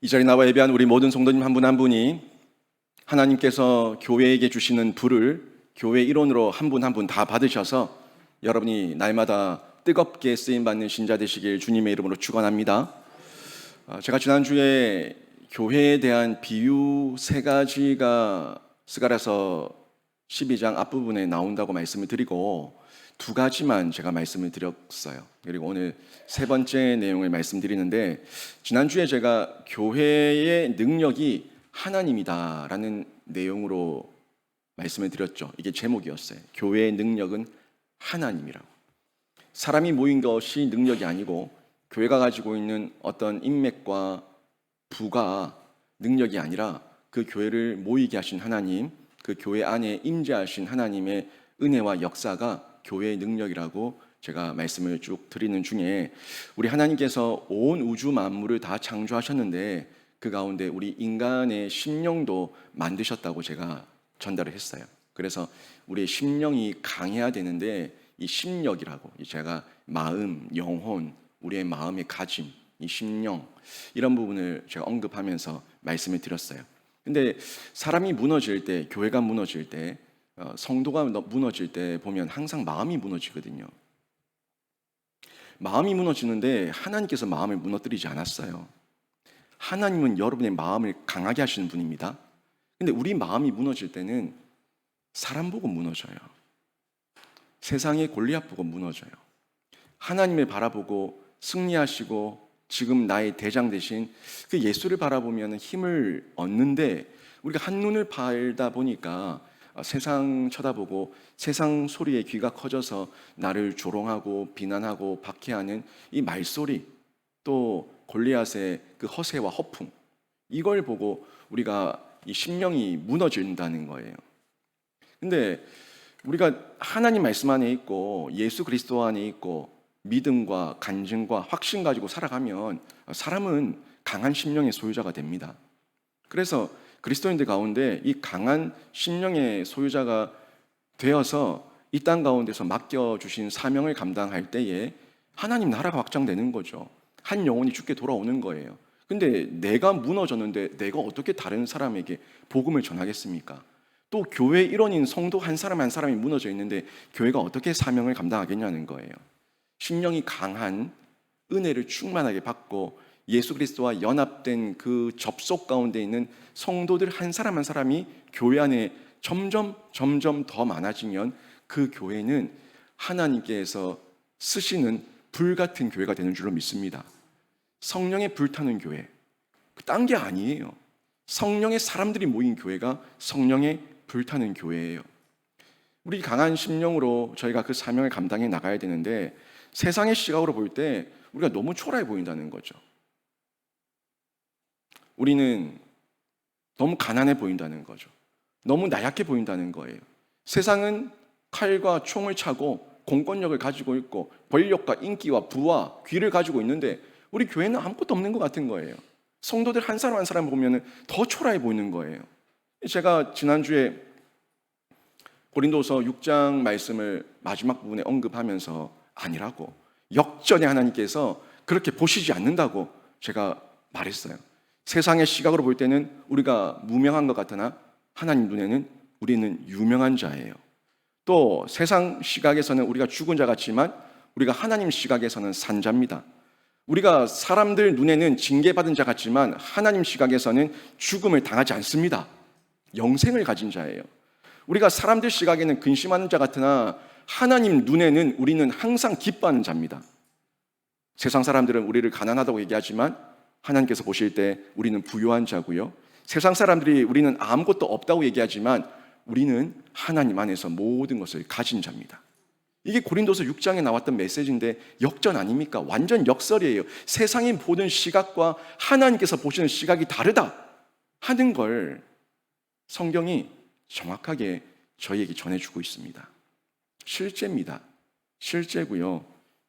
이 자리에 나와 예배한 우리 모든 성도님 한 분 한 분이 하나님께서 교회에게 주시는 부를 교회 일원으로 한 분 한 분 다 받으셔서 여러분이 날마다 뜨겁게 쓰임받는 신자 되시길 주님의 이름으로 축원합니다. 제가 지난주에 교회에 대한 비유 세 가지가 스가랴서 12장 앞부분에 나온다고 말씀을 드리고 두 가지만 제가 말씀을 드렸어요. 그리고 오늘 세 번째 내용을 말씀드리는데, 지난주에 제가 교회의 능력이 하나님이다라는 내용으로 말씀을 드렸죠. 이게 제목이었어요. 교회의 능력은 하나님이라고. 사람이 모인 것이 능력이 아니고 교회가 가지고 있는 어떤 인맥과 부가 능력이 아니라 그 교회를 모이게 하신 하나님, 그 교회 안에 임재하신 하나님의 은혜와 역사가 교회의 능력이라고 제가 말씀을 쭉 드리는 중에, 우리 하나님께서 온 우주 만물을 다 창조하셨는데 그 가운데 우리 인간의 심령도 만드셨다고 제가 전달을 했어요. 그래서 우리의 심령이 강해야 되는데 이 심력이라고, 제가 마음, 영혼, 우리의 마음의 가짐, 이 심령, 이런 부분을 제가 언급하면서 말씀을 드렸어요. 근데 사람이 무너질 때, 교회가 무너질 때, 성도가 무너질 때 보면 항상 마음이 무너지거든요. 마음이 무너지는데 하나님께서 마음을 무너뜨리지 않았어요. 하나님은 여러분의 마음을 강하게 하시는 분입니다. 근데 우리 마음이 무너질 때는 사람 보고 무너져요. 세상의 골리앗 보고 무너져요. 하나님을 바라보고 승리하시고 지금 나의 대장 되신 그 예수를 바라보면 힘을 얻는데, 우리가 한눈을 팔다 보니까 세상 쳐다보고 세상 소리에 귀가 커져서 나를 조롱하고 비난하고 박해하는 이 말소리, 또 골리앗의 그 허세와 허풍, 이걸 보고 우리가 이 심령이 무너진다는 거예요. 근데 우리가 하나님 말씀 안에 있고 예수 그리스도 안에 있고 믿음과 간증과 확신 가지고 살아가면 사람은 강한 심령의 소유자가 됩니다. 그래서 그리스도인들 가운데 이 강한 심령의 소유자가 되어서 이 땅 가운데서 맡겨주신 사명을 감당할 때에 하나님 나라가 확장되는 거죠. 한 영혼이 주께 돌아오는 거예요. 근데 내가 무너졌는데 내가 어떻게 다른 사람에게 복음을 전하겠습니까? 또 교회 일원인 성도 한 사람 한 사람이 무너져 있는데 교회가 어떻게 사명을 감당하겠냐는 거예요. 심령이 강한, 은혜를 충만하게 받고 예수 그리스도와 연합된 그 접속 가운데 있는 성도들 한 사람 한 사람이 교회 안에 점점 더 많아지면 그 교회는 하나님께서 쓰시는 불같은 교회가 되는 줄로 믿습니다. 성령의 불타는 교회, 딴 게 아니에요. 성령의 사람들이 모인 교회가 성령의 불타는 교회예요. 우리 강한 심령으로 저희가 그 사명을 감당해 나가야 되는데, 세상의 시각으로 볼 때 우리가 너무 초라해 보인다는 거죠. 우리는 너무 가난해 보인다는 거죠. 너무 나약해 보인다는 거예요. 세상은 칼과 총을 차고 공권력을 가지고 있고 권력과 인기와 부와 귀를 가지고 있는데 우리 교회는 아무것도 없는 것 같은 거예요. 성도들 한 사람 한 사람 보면 더 초라해 보이는 거예요. 제가 지난주에 고린도서 6장 말씀을 마지막 부분에 언급하면서 아니라고, 역전의 하나님께서 그렇게 보시지 않는다고 제가 말했어요. 세상의 시각으로 볼 때는 우리가 무명한 것 같으나 하나님 눈에는 우리는 유명한 자예요. 또 세상 시각에서는 우리가 죽은 자 같지만 우리가 하나님 시각에서는 산 자입니다. 우리가 사람들 눈에는 징계받은 자 같지만 하나님 시각에서는 죽음을 당하지 않습니다. 영생을 가진 자예요. 우리가 사람들 시각에는 근심하는 자 같으나 하나님 눈에는 우리는 항상 기뻐하는 자입니다. 세상 사람들은 우리를 가난하다고 얘기하지만 하나님께서 보실 때 우리는 부유한 자고요. 세상 사람들이 우리는 아무것도 없다고 얘기하지만 우리는 하나님 안에서 모든 것을 가진 자입니다. 이게 고린도서 6장에 나왔던 메시지인데 역전 아닙니까? 완전 역설이에요. 세상이 보는 시각과 하나님께서 보시는 시각이 다르다 하는 걸 성경이 정확하게 저희에게 전해주고 있습니다. 실제입니다. 실제고요.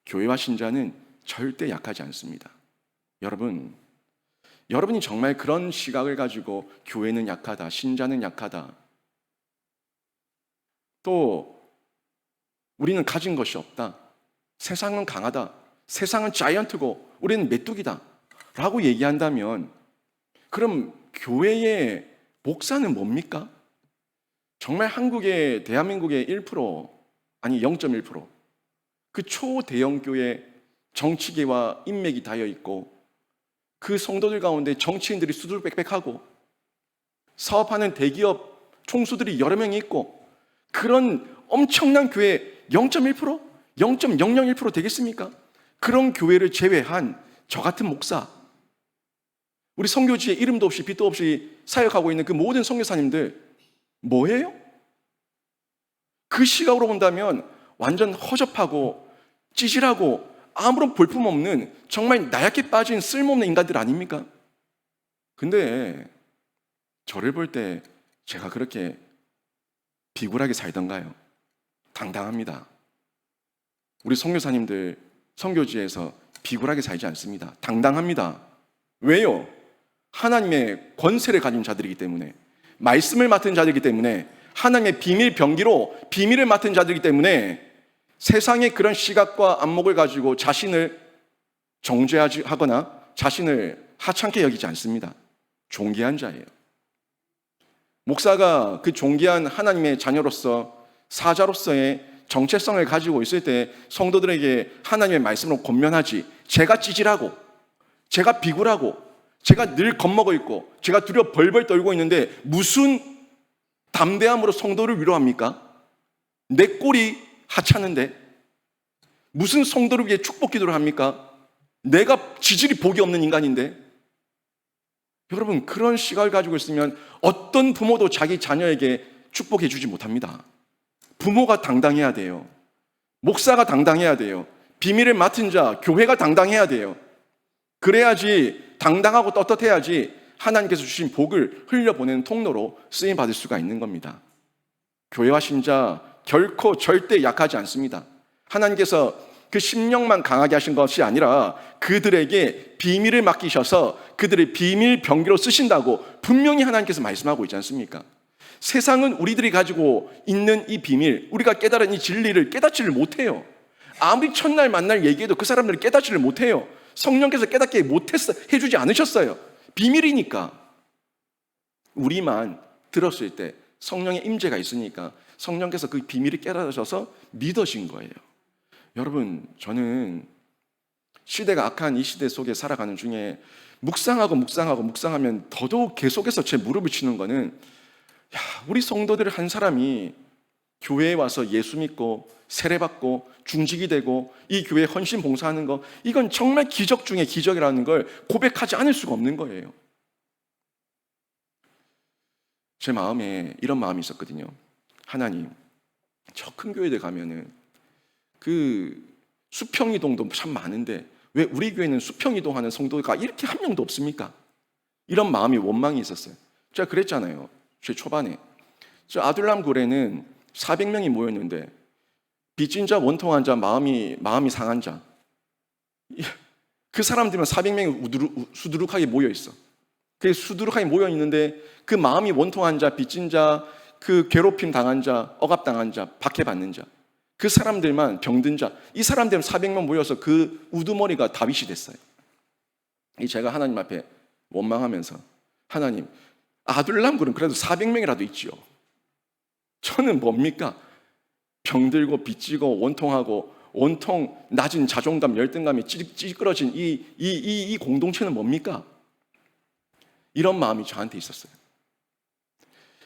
교회와 신자는 절대 약하지 않습니다. 여러분이 정말 그런 시각을 가지고 교회는 약하다, 신자는 약하다, 또 우리는 가진 것이 없다, 세상은 강하다, 세상은 자이언트고 우리는 메뚜기다 라고 얘기한다면 그럼 교회의 목사는 뭡니까? 정말 한국의 대한민국의 1% 아니 0.1%, 그 초대형 교회 정치계와 인맥이 닿여 있고 그 성도들 가운데 정치인들이 수두룩빽빽하고 사업하는 대기업 총수들이 여러 명이 있고 그런 엄청난 교회 0.1%? 0.001% 되겠습니까? 그런 교회를 제외한 저 같은 목사, 우리 선교지에 이름도 없이 빛도 없이 사역하고 있는 그 모든 선교사님들 뭐예요? 그 시각으로 본다면 완전 허접하고 찌질하고 아무런 볼품없는 정말 나약해 빠진 쓸모없는 인간들 아닙니까? 근데 저를 볼 때 제가 그렇게 비굴하게 살던가요? 당당합니다. 우리 선교사님들 선교지에서 비굴하게 살지 않습니다. 당당합니다. 왜요? 하나님의 권세를 가진 자들이기 때문에, 말씀을 맡은 자들이기 때문에, 하나님의 비밀 병기로 비밀을 맡은 자들이기 때문에 세상의 그런 시각과 안목을 가지고 자신을 정죄하거나 자신을 하찮게 여기지 않습니다. 존귀한 자예요. 목사가 그 존귀한 하나님의 자녀로서 사자로서의 정체성을 가지고 있을 때 성도들에게 하나님의 말씀으로 권면하지, 제가 찌질하고 제가 비굴하고 제가 늘 겁먹어 있고 제가 두려워 벌벌 떨고 있는데 무슨 담대함으로 성도를 위로합니까? 내 꼴이 하찮은데 무슨 성도를 위해 축복 기도를 합니까? 내가 지질이 복이 없는 인간인데. 여러분, 그런 시각을 가지고 있으면 어떤 부모도 자기 자녀에게 축복해 주지 못합니다. 부모가 당당해야 돼요. 목사가 당당해야 돼요. 비밀을 맡은 자, 교회가 당당해야 돼요. 그래야지, 당당하고 떳떳해야지 하나님께서 주신 복을 흘려보내는 통로로 쓰임받을 수가 있는 겁니다. 교회와 신자 결코 절대 약하지 않습니다. 하나님께서 그 심령만 강하게 하신 것이 아니라 그들에게 비밀을 맡기셔서 그들의 비밀 병기로 쓰신다고 분명히 하나님께서 말씀하고 있지 않습니까? 세상은 우리들이 가지고 있는 이 비밀, 우리가 깨달은 이 진리를 깨닫지를 못해요. 아무리 첫날 만날 얘기해도 그 사람들은 깨닫지를 못해요. 성령께서 깨닫게 해주지 않으셨어요. 비밀이니까. 우리만 들었을 때 성령의 임재가 있으니까 성령께서 그 비밀을 깨달으셔서 믿어진 거예요. 여러분, 저는 시대가 악한 이 시대 속에 살아가는 중에 묵상하면 더더욱 계속해서 제 무릎을 치는 거는, 우리 성도들 한 사람이 교회에 와서 예수 믿고 세례받고 중직이 되고 이 교회에 헌신 봉사하는 거, 이건 정말 기적 중에 기적이라는 걸 고백하지 않을 수가 없는 거예요. 제 마음에 이런 마음이 있었거든요. 하나님, 저 큰 교회들 가면은 그 수평이동도 참 많은데 왜 우리 교회는 수평이동하는 성도가 이렇게 한 명도 없습니까? 이런 마음이, 원망이 있었어요. 제가 그랬잖아요. 제 초반에 저 아둘람 굴에는 400명이 모였는데 빚진 자, 원통한 자, 마음이 상한 자, 그 사람들만 400명이 수두룩하게 모여 있어. 그 수두룩하게 모여 있는데 그 마음이 원통한 자, 빚진 자, 그 괴롭힘 당한 자, 억압당한 자, 박해받는 자, 그 사람들만, 병든 자, 이 사람들은 400명 모여서 그 우두머리가 다윗이 됐어요. 제가 하나님 앞에 원망하면서, 하나님, 아둘람굴은 그래도 400명이라도 있지요. 저는 뭡니까? 병들고 빚지고 원통하고 온통 낮은 자존감, 열등감이 찌그러진 이 공동체는 뭡니까? 이런 마음이 저한테 있었어요.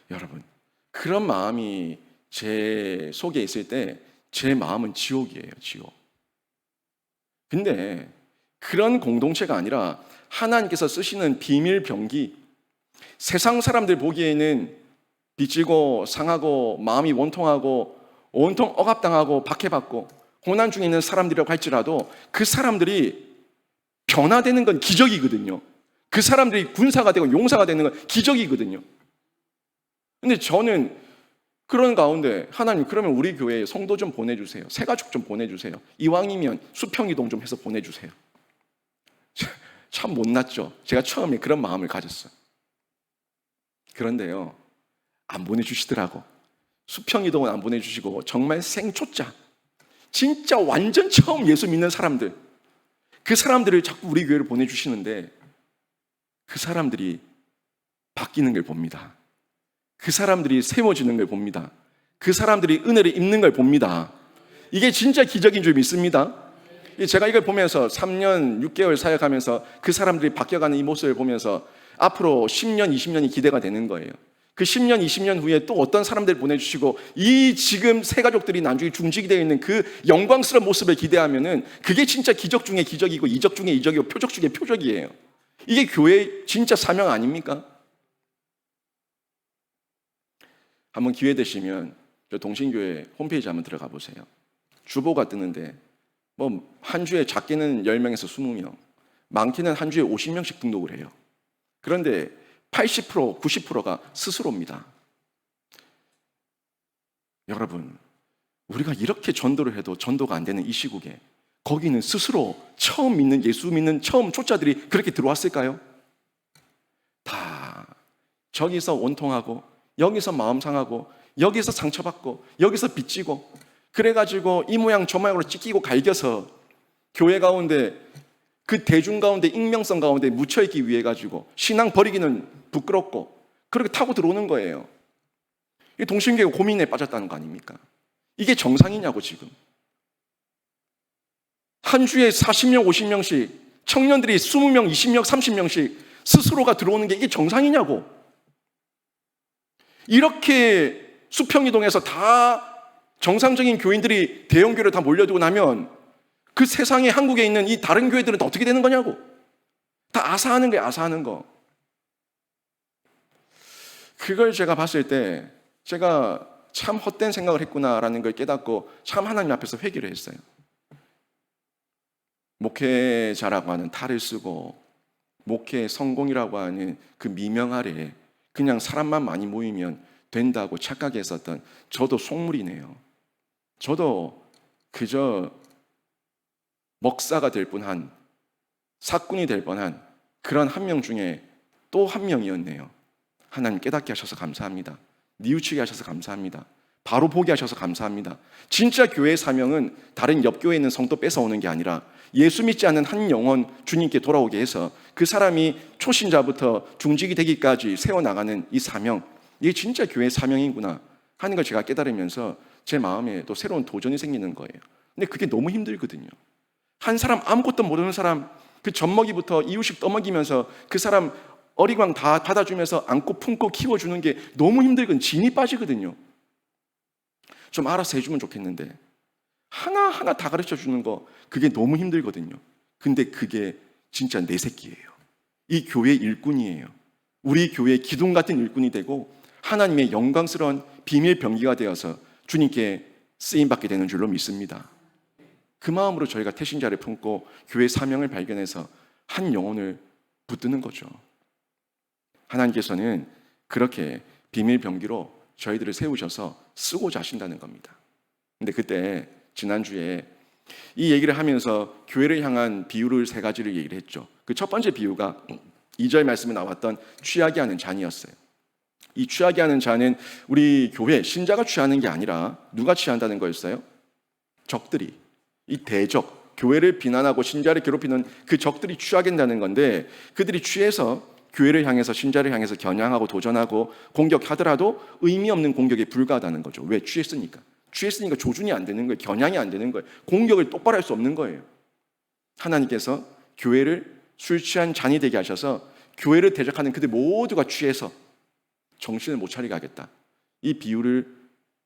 여러분, 그런 마음이 제 속에 있을 때 제 마음은 지옥이에요, 지옥. 근데 그런 공동체가 아니라 하나님께서 쓰시는 비밀 병기, 세상 사람들 보기에는 빚지고 상하고 마음이 원통하고 온통 억압당하고 박해받고 고난 중에 있는 사람들이라고 할지라도 그 사람들이 변화되는 건 기적이거든요. 그 사람들이 군사가 되고 용사가 되는 건 기적이거든요. 근데 저는 그런 가운데, 하나님, 그러면 우리 교회에 성도 좀 보내주세요. 새가족 좀 보내주세요. 이왕이면 수평이동 좀 해서 보내주세요. 참 못났죠. 제가 처음에 그런 마음을 가졌어요. 그런데요, 안 보내주시더라고. 수평이동은 안 보내주시고 정말 생초짜, 진짜 완전 처음 예수 믿는 사람들, 그 사람들을 자꾸 우리 교회를 보내주시는데 그 사람들이 바뀌는 걸 봅니다. 그 사람들이 세워지는 걸 봅니다. 그 사람들이 은혜를 입는 걸 봅니다. 이게 진짜 기적인 줄 믿습니다. 제가 이걸 보면서 3년 6개월 사역하면서 그 사람들이 바뀌어가는 이 모습을 보면서 앞으로 10년, 20년이 기대가 되는 거예요. 그 10년, 20년 후에 또 어떤 사람들 보내주시고 이 지금 새 가족들이 나중에 중직이 되어 있는 그 영광스러운 모습을 기대하면은 그게 진짜 기적 중에 기적이고 이적 중에 이적이고 표적 중에 표적이에요. 이게 교회의 진짜 사명 아닙니까? 한번 기회 되시면 저 동신교회 홈페이지 한번 들어가 보세요. 주보가 뜨는데 뭐 한 주에 작게는 10명에서 20명, 많게는 한 주에 50명씩 등록을 해요. 그런데 80%, 90%가 스스로입니다. 여러분, 우리가 이렇게 전도를 해도 전도가 안 되는 이 시국에 거기는 스스로 처음 믿는 예수 믿는 처음 초짜들이 그렇게 들어왔을까요? 다 저기서 원통하고 여기서 마음 상하고 여기서 상처받고 여기서 빚지고 그래가지고 이 모양 저 모양으로 찢기고 갈겨서 교회 가운데 그 대중 가운데 익명성 가운데 묻혀있기 위해 가지고 신앙 버리기는 부끄럽고 그렇게 타고 들어오는 거예요. 이 동신교회가 고민에 빠졌다는 거 아닙니까? 이게 정상이냐고. 지금 한 주에 40명 50명씩 청년들이 20명 20명 30명씩 스스로가 들어오는 게 이게 정상이냐고. 이렇게 수평이동에서 다 정상적인 교인들이 대형교회를 다 몰려들고 나면 그 세상에 한국에 있는 이 다른 교회들은 또 어떻게 되는 거냐고. 다 아사하는 거예요. 아사하는 거. 그걸 제가 봤을 때 제가 참 헛된 생각을 했구나라는 걸 깨닫고 참 하나님 앞에서 회개를 했어요. 목회자라고 하는 탈을 쓰고 목회 성공이라고 하는 그 미명 아래 그냥 사람만 많이 모이면 된다고 착각했었던 저도 속물이네요. 저도 그저 먹사가 될 뻔한 사꾼이 될 뻔한 그런 한 명 중에 또 한 명이었네요. 하나님 깨닫게 하셔서 감사합니다. 뉘우치게 하셔서 감사합니다. 바로 보게 하셔서 감사합니다. 진짜 교회의 사명은 다른 옆 교회에 있는 성도 뺏어오는 게 아니라 예수 믿지 않는 한 영혼 주님께 돌아오게 해서 그 사람이 초신자부터 중직이 되기까지 세워나가는 이 사명, 이게 진짜 교회의 사명이구나 하는 걸 제가 깨달으면서 제 마음에 또 새로운 도전이 생기는 거예요. 근데 그게 너무 힘들거든요. 한 사람 아무것도 모르는 사람 그 젖먹이부터 이유식 떠먹이면서 그 사람 어리광 다 받아주면서 안고 품고 키워주는 게 너무 힘들거든요. 진이 빠지거든요. 좀 알아서 해주면 좋겠는데 하나하나 다 가르쳐주는 거 그게 너무 힘들거든요. 근데 그게 진짜 내 새끼예요. 이 교회의 일꾼이에요. 우리 교회의 기둥 같은 일꾼이 되고 하나님의 영광스러운 비밀 병기가 되어서 주님께 쓰임받게 되는 줄로 믿습니다. 그 마음으로 저희가 태신자를 품고 교회 사명을 발견해서 한 영혼을 붙드는 거죠. 하나님께서는 그렇게 비밀 병기로 저희들을 세우셔서 쓰고자 하신다는 겁니다. 근데 그때 지난주에 이 얘기를 하면서 교회를 향한 비유를 3가지를 얘기를 했죠. 그 첫 번째 비유가 2절 말씀에 나왔던 취하게 하는 잔이었어요. 이 취하게 하는 잔은 우리 교회 신자가 취하는 게 아니라 누가 취한다는 거였어요? 적들이, 이 대적, 교회를 비난하고 신자를 괴롭히는 그 적들이 취하게 된다는 건데 그들이 취해서 교회를 향해서 신자를 향해서 겨냥하고 도전하고 공격하더라도 의미 없는 공격에 불과하다는 거죠. 왜? 취했으니까. 취했으니까 조준이 안 되는 거예요. 겨냥이 안 되는 거예요. 공격을 똑바로 할 수 없는 거예요. 하나님께서 교회를 술 취한 잔이 되게 하셔서 교회를 대적하는 그들 모두가 취해서 정신을 못 차리게 하겠다. 이 비유를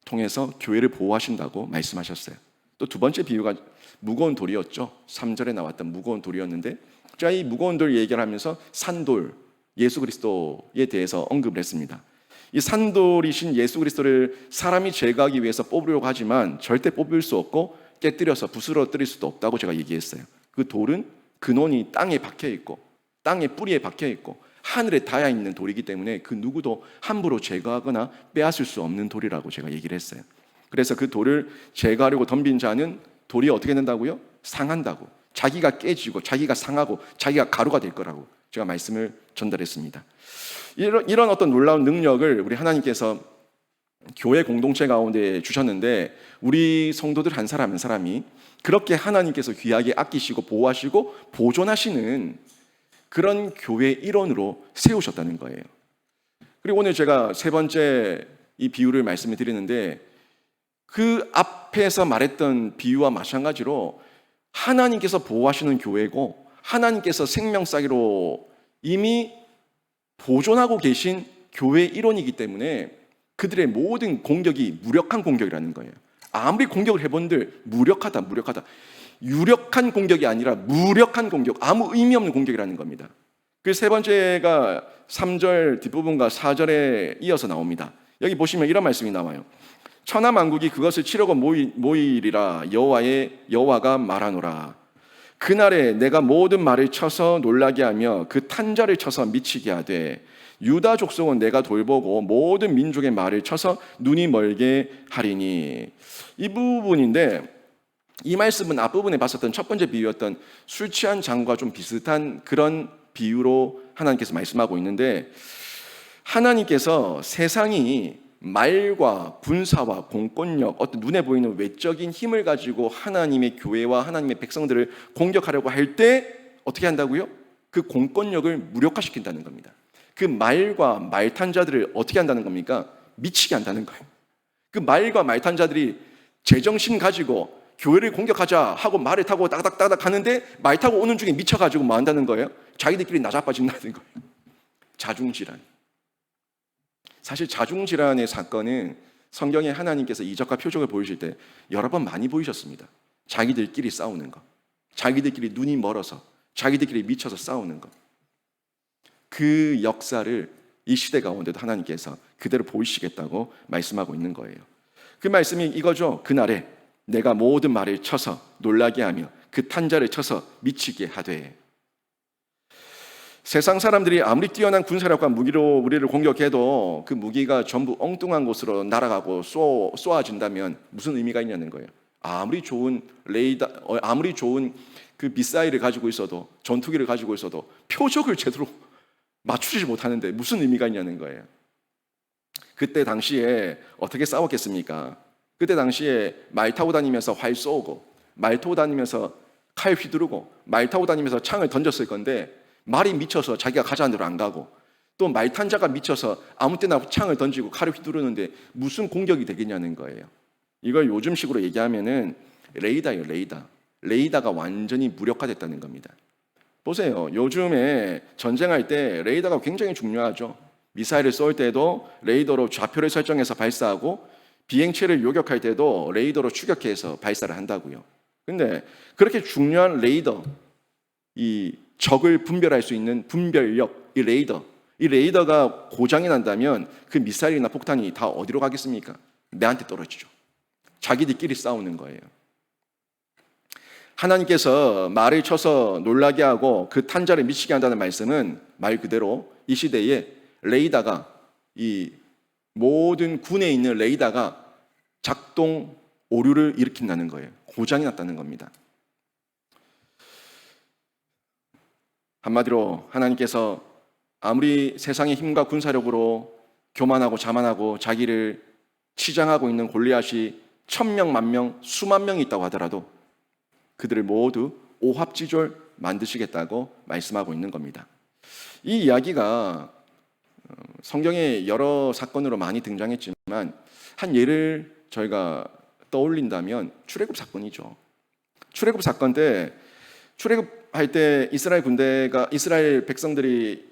통해서 교회를 보호하신다고 말씀하셨어요. 또 두 번째 비유가 무거운 돌이었죠. 3절에 나왔던 무거운 돌이었는데 자, 이 무거운 돌 얘기를 하면서 산돌, 예수 그리스도에 대해서 언급을 했습니다. 이 산돌이신 예수 그리스도를 사람이 제거하기 위해서 뽑으려고 하지만 절대 뽑을 수 없고 깨뜨려서 부스러뜨릴 수도 없다고 제가 얘기했어요. 그 돌은 근원이 땅에 박혀 있고 땅의 뿌리에 박혀 있고 하늘에 닿아 있는 돌이기 때문에 그 누구도 함부로 제거하거나 빼앗을 수 없는 돌이라고 제가 얘기를 했어요. 그래서 그 돌을 제거하려고 덤빈 자는 돌이 어떻게 된다고요? 상한다고. 자기가 깨지고 자기가 상하고 자기가 가루가 될 거라고 제가 말씀을 전달했습니다. 이런 어떤 놀라운 능력을 우리 하나님께서 교회 공동체 가운데 주셨는데 우리 성도들 한 사람 한 사람이 그렇게 하나님께서 귀하게 아끼시고 보호하시고 보존하시는 그런 교회 일원으로 세우셨다는 거예요. 그리고 오늘 제가 세 번째 이 비유를 말씀을 드리는데, 그 앞에서 말했던 비유와 마찬가지로 하나님께서 보호하시는 교회고 하나님께서 생명사기로 이미 보존하고 계신 교회의 일원이기 때문에 그들의 모든 공격이 무력한 공격이라는 거예요. 아무리 공격을 해본들 무력하다. 유력한 공격이 아니라 무력한 공격, 아무 의미 없는 공격이라는 겁니다. 그 세 번째가 3절 뒷부분과 4절에 이어서 나옵니다. 여기 보시면 이런 말씀이 나와요. 천하 만국이 그것을 치려고 모이리라 여호와가 말하노라. 그날에 내가 모든 말을 쳐서 놀라게 하며 그 탄자를 쳐서 미치게 하되 유다 족속은 내가 돌보고 모든 민족의 말을 쳐서 눈이 멀게 하리니. 이 부분인데, 이 말씀은 앞부분에 봤었던 첫 번째 비유였던 술 취한 장과 좀 비슷한 그런 비유로 하나님께서 말씀하고 있는데, 하나님께서 세상이 말과 군사와 공권력, 어떤 눈에 보이는 외적인 힘을 가지고 하나님의 교회와 하나님의 백성들을 공격하려고 할 때 어떻게 한다고요? 그 공권력을 무력화시킨다는 겁니다. 그 말과 말탄자들을 어떻게 한다는 겁니까? 미치게 한다는 거예요. 그 말과 말탄자들이 제정신 가지고 교회를 공격하자 하고 말을 타고 따닥따닥 하는데 말 타고 오는 중에 미쳐가지고 뭐 한다는 거예요? 자기들끼리 나자빠진다는 거예요. 자중질환. 사실 자중질환의 사건은 성경에 하나님께서 이적과 표적을 보이실 때 여러 번 많이 보이셨습니다. 자기들끼리 싸우는 것, 자기들끼리 눈이 멀어서, 자기들끼리 미쳐서 싸우는 것. 그 역사를 이 시대 가운데도 하나님께서 그대로 보이시겠다고 말씀하고 있는 거예요. 그 말씀이 이거죠. 그날에 내가 모든 말을 쳐서 놀라게 하며 그 탄자를 쳐서 미치게 하되. 세상 사람들이 아무리 뛰어난 군사력과 무기로 우리를 공격해도 그 무기가 전부 엉뚱한 곳으로 날아가고 쏘아진다면 무슨 의미가 있냐는 거예요. 아무리 좋은 레이더, 아무리 좋은 그 미사일을 가지고 있어도, 전투기를 가지고 있어도 표적을 제대로 맞추지 못하는데 무슨 의미가 있냐는 거예요. 그때 당시에 어떻게 싸웠겠습니까? 그때 당시에 말 타고 다니면서 활 쏘고, 말 타고 다니면서 칼 휘두르고, 말 타고 다니면서 창을 던졌을 건데, 말이 미쳐서 자기가 가자는 대로 안 가고, 또 말탄자가 미쳐서 아무 때나 창을 던지고 칼을 휘두르는데 무슨 공격이 되겠냐는 거예요. 이걸 요즘식으로 얘기하면은 레이더예요, 레이더. 레이더가 완전히 무력화됐다는 겁니다. 보세요. 요즘에 전쟁할 때 레이더가 굉장히 중요하죠. 미사일을 쏠 때도 레이더로 좌표를 설정해서 발사하고, 비행체를 요격할 때도 레이더로 추격해서 발사를 한다고요. 근데 그렇게 중요한 레이더, 이 적을 분별할 수 있는 분별력, 이 레이더가 고장이 난다면 그 미사일이나 폭탄이 다 어디로 가겠습니까? 내한테 떨어지죠. 자기들끼리 싸우는 거예요. 하나님께서 말을 쳐서 놀라게 하고 그 탄자를 미치게 한다는 말씀은 말 그대로 이 시대에 레이더가, 이 모든 군에 있는 레이더가 작동 오류를 일으킨다는 거예요. 고장이 났다는 겁니다. 한마디로 하나님께서 아무리 세상의 힘과 군사력으로 교만하고 자만하고 자기를 치장하고 있는 골리앗이 1000명, 10,000명, 수만 명이 있다고 하더라도 그들을 모두 오합지졸 만드시겠다고 말씀하고 있는 겁니다. 이 이야기가 성경의 여러 사건으로 많이 등장했지만 한 예를 저희가 떠올린다면 출애굽 사건이죠. 출애굽 사건 때, 출애굽할 때 이스라엘 백성들이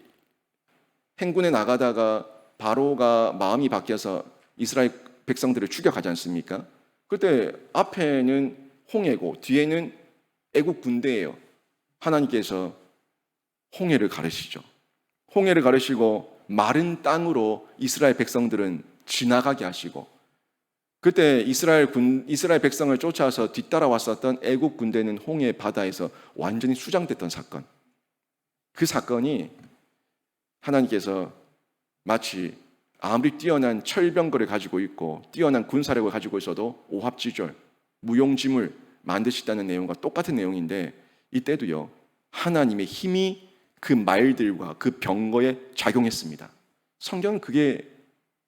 행군에 나가다가 바로가 마음이 바뀌어서 이스라엘 백성들을 추격하지 않습니까? 그때 앞에는 홍해고 뒤에는 애국 군대예요. 하나님께서 홍해를 가르시죠. 홍해를 가르시고 마른 땅으로 이스라엘 백성들은 지나가게 하시고, 그때 이스라엘 백성을 쫓아서 뒤따라왔었던 애국 군대는 홍해 바다에서 완전히 수장됐던 사건. 그 사건이 하나님께서 마치 아무리 뛰어난 철병거를 가지고 있고 뛰어난 군사력을 가지고 있어도 오합지졸, 무용지물 만드시다는 내용과 똑같은 내용인데, 이때도요 하나님의 힘이 그 말들과 그 병거에 작용했습니다. 성경은 그게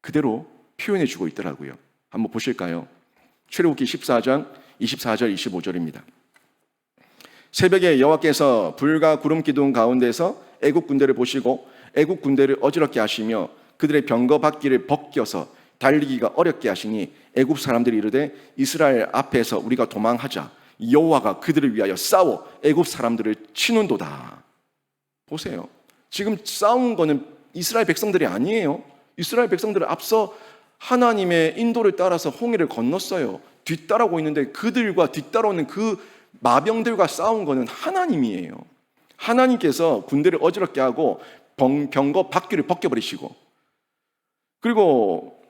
그대로 표현해 주고 있더라고요. 한번 보실까요? 출애굽기 14장 24절 25절입니다. 새벽에 여호와께서 불과 구름 기둥 가운데서 애국 군대를 보시고 애국 군대를 어지럽게 하시며 그들의 병거 바퀴를 벗겨서 달리기가 어렵게 하시니 애굽 사람들이 이르되 이스라엘 앞에서 우리가 도망하자. 여호와가 그들을 위하여 싸워 애굽 사람들을 치는도다. 보세요. 지금 싸운 거는 이스라엘 백성들이 아니에요. 이스라엘 백성들은 앞서 하나님의 인도를 따라서 홍해를 건넜어요. 뒤따라오고 있는데 그들과 뒤따라오는 그 마병들과 싸운 거는 하나님이에요. 하나님께서 군대를 어지럽게 하고 병거 바퀴를 벗겨버리시고, 그리고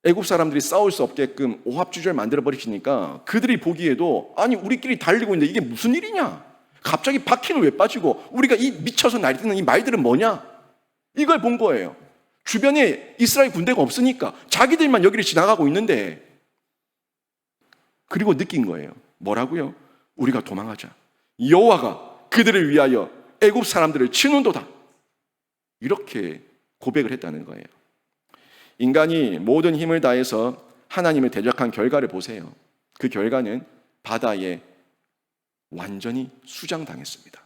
애굽 사람들이 싸울 수 없게끔 오합지졸 만들어 버리시니까 그들이 보기에도 아니 우리끼리 달리고 있는데 이게 무슨 일이냐? 갑자기 바퀴는 왜 빠지고 우리가 이 미쳐서 날뛰는 이 말들은 뭐냐? 이걸 본 거예요. 주변에 이스라엘 군대가 없으니까 자기들만 여기를 지나가고 있는데, 그리고 느낀 거예요. 뭐라고요? 우리가 도망하자. 여호와가 그들을 위하여 애굽 사람들을 치는도다. 이렇게 고백을 했다는 거예요. 인간이 모든 힘을 다해서 하나님을 대적한 결과를 보세요. 그 결과는 바다에 완전히 수장당했습니다.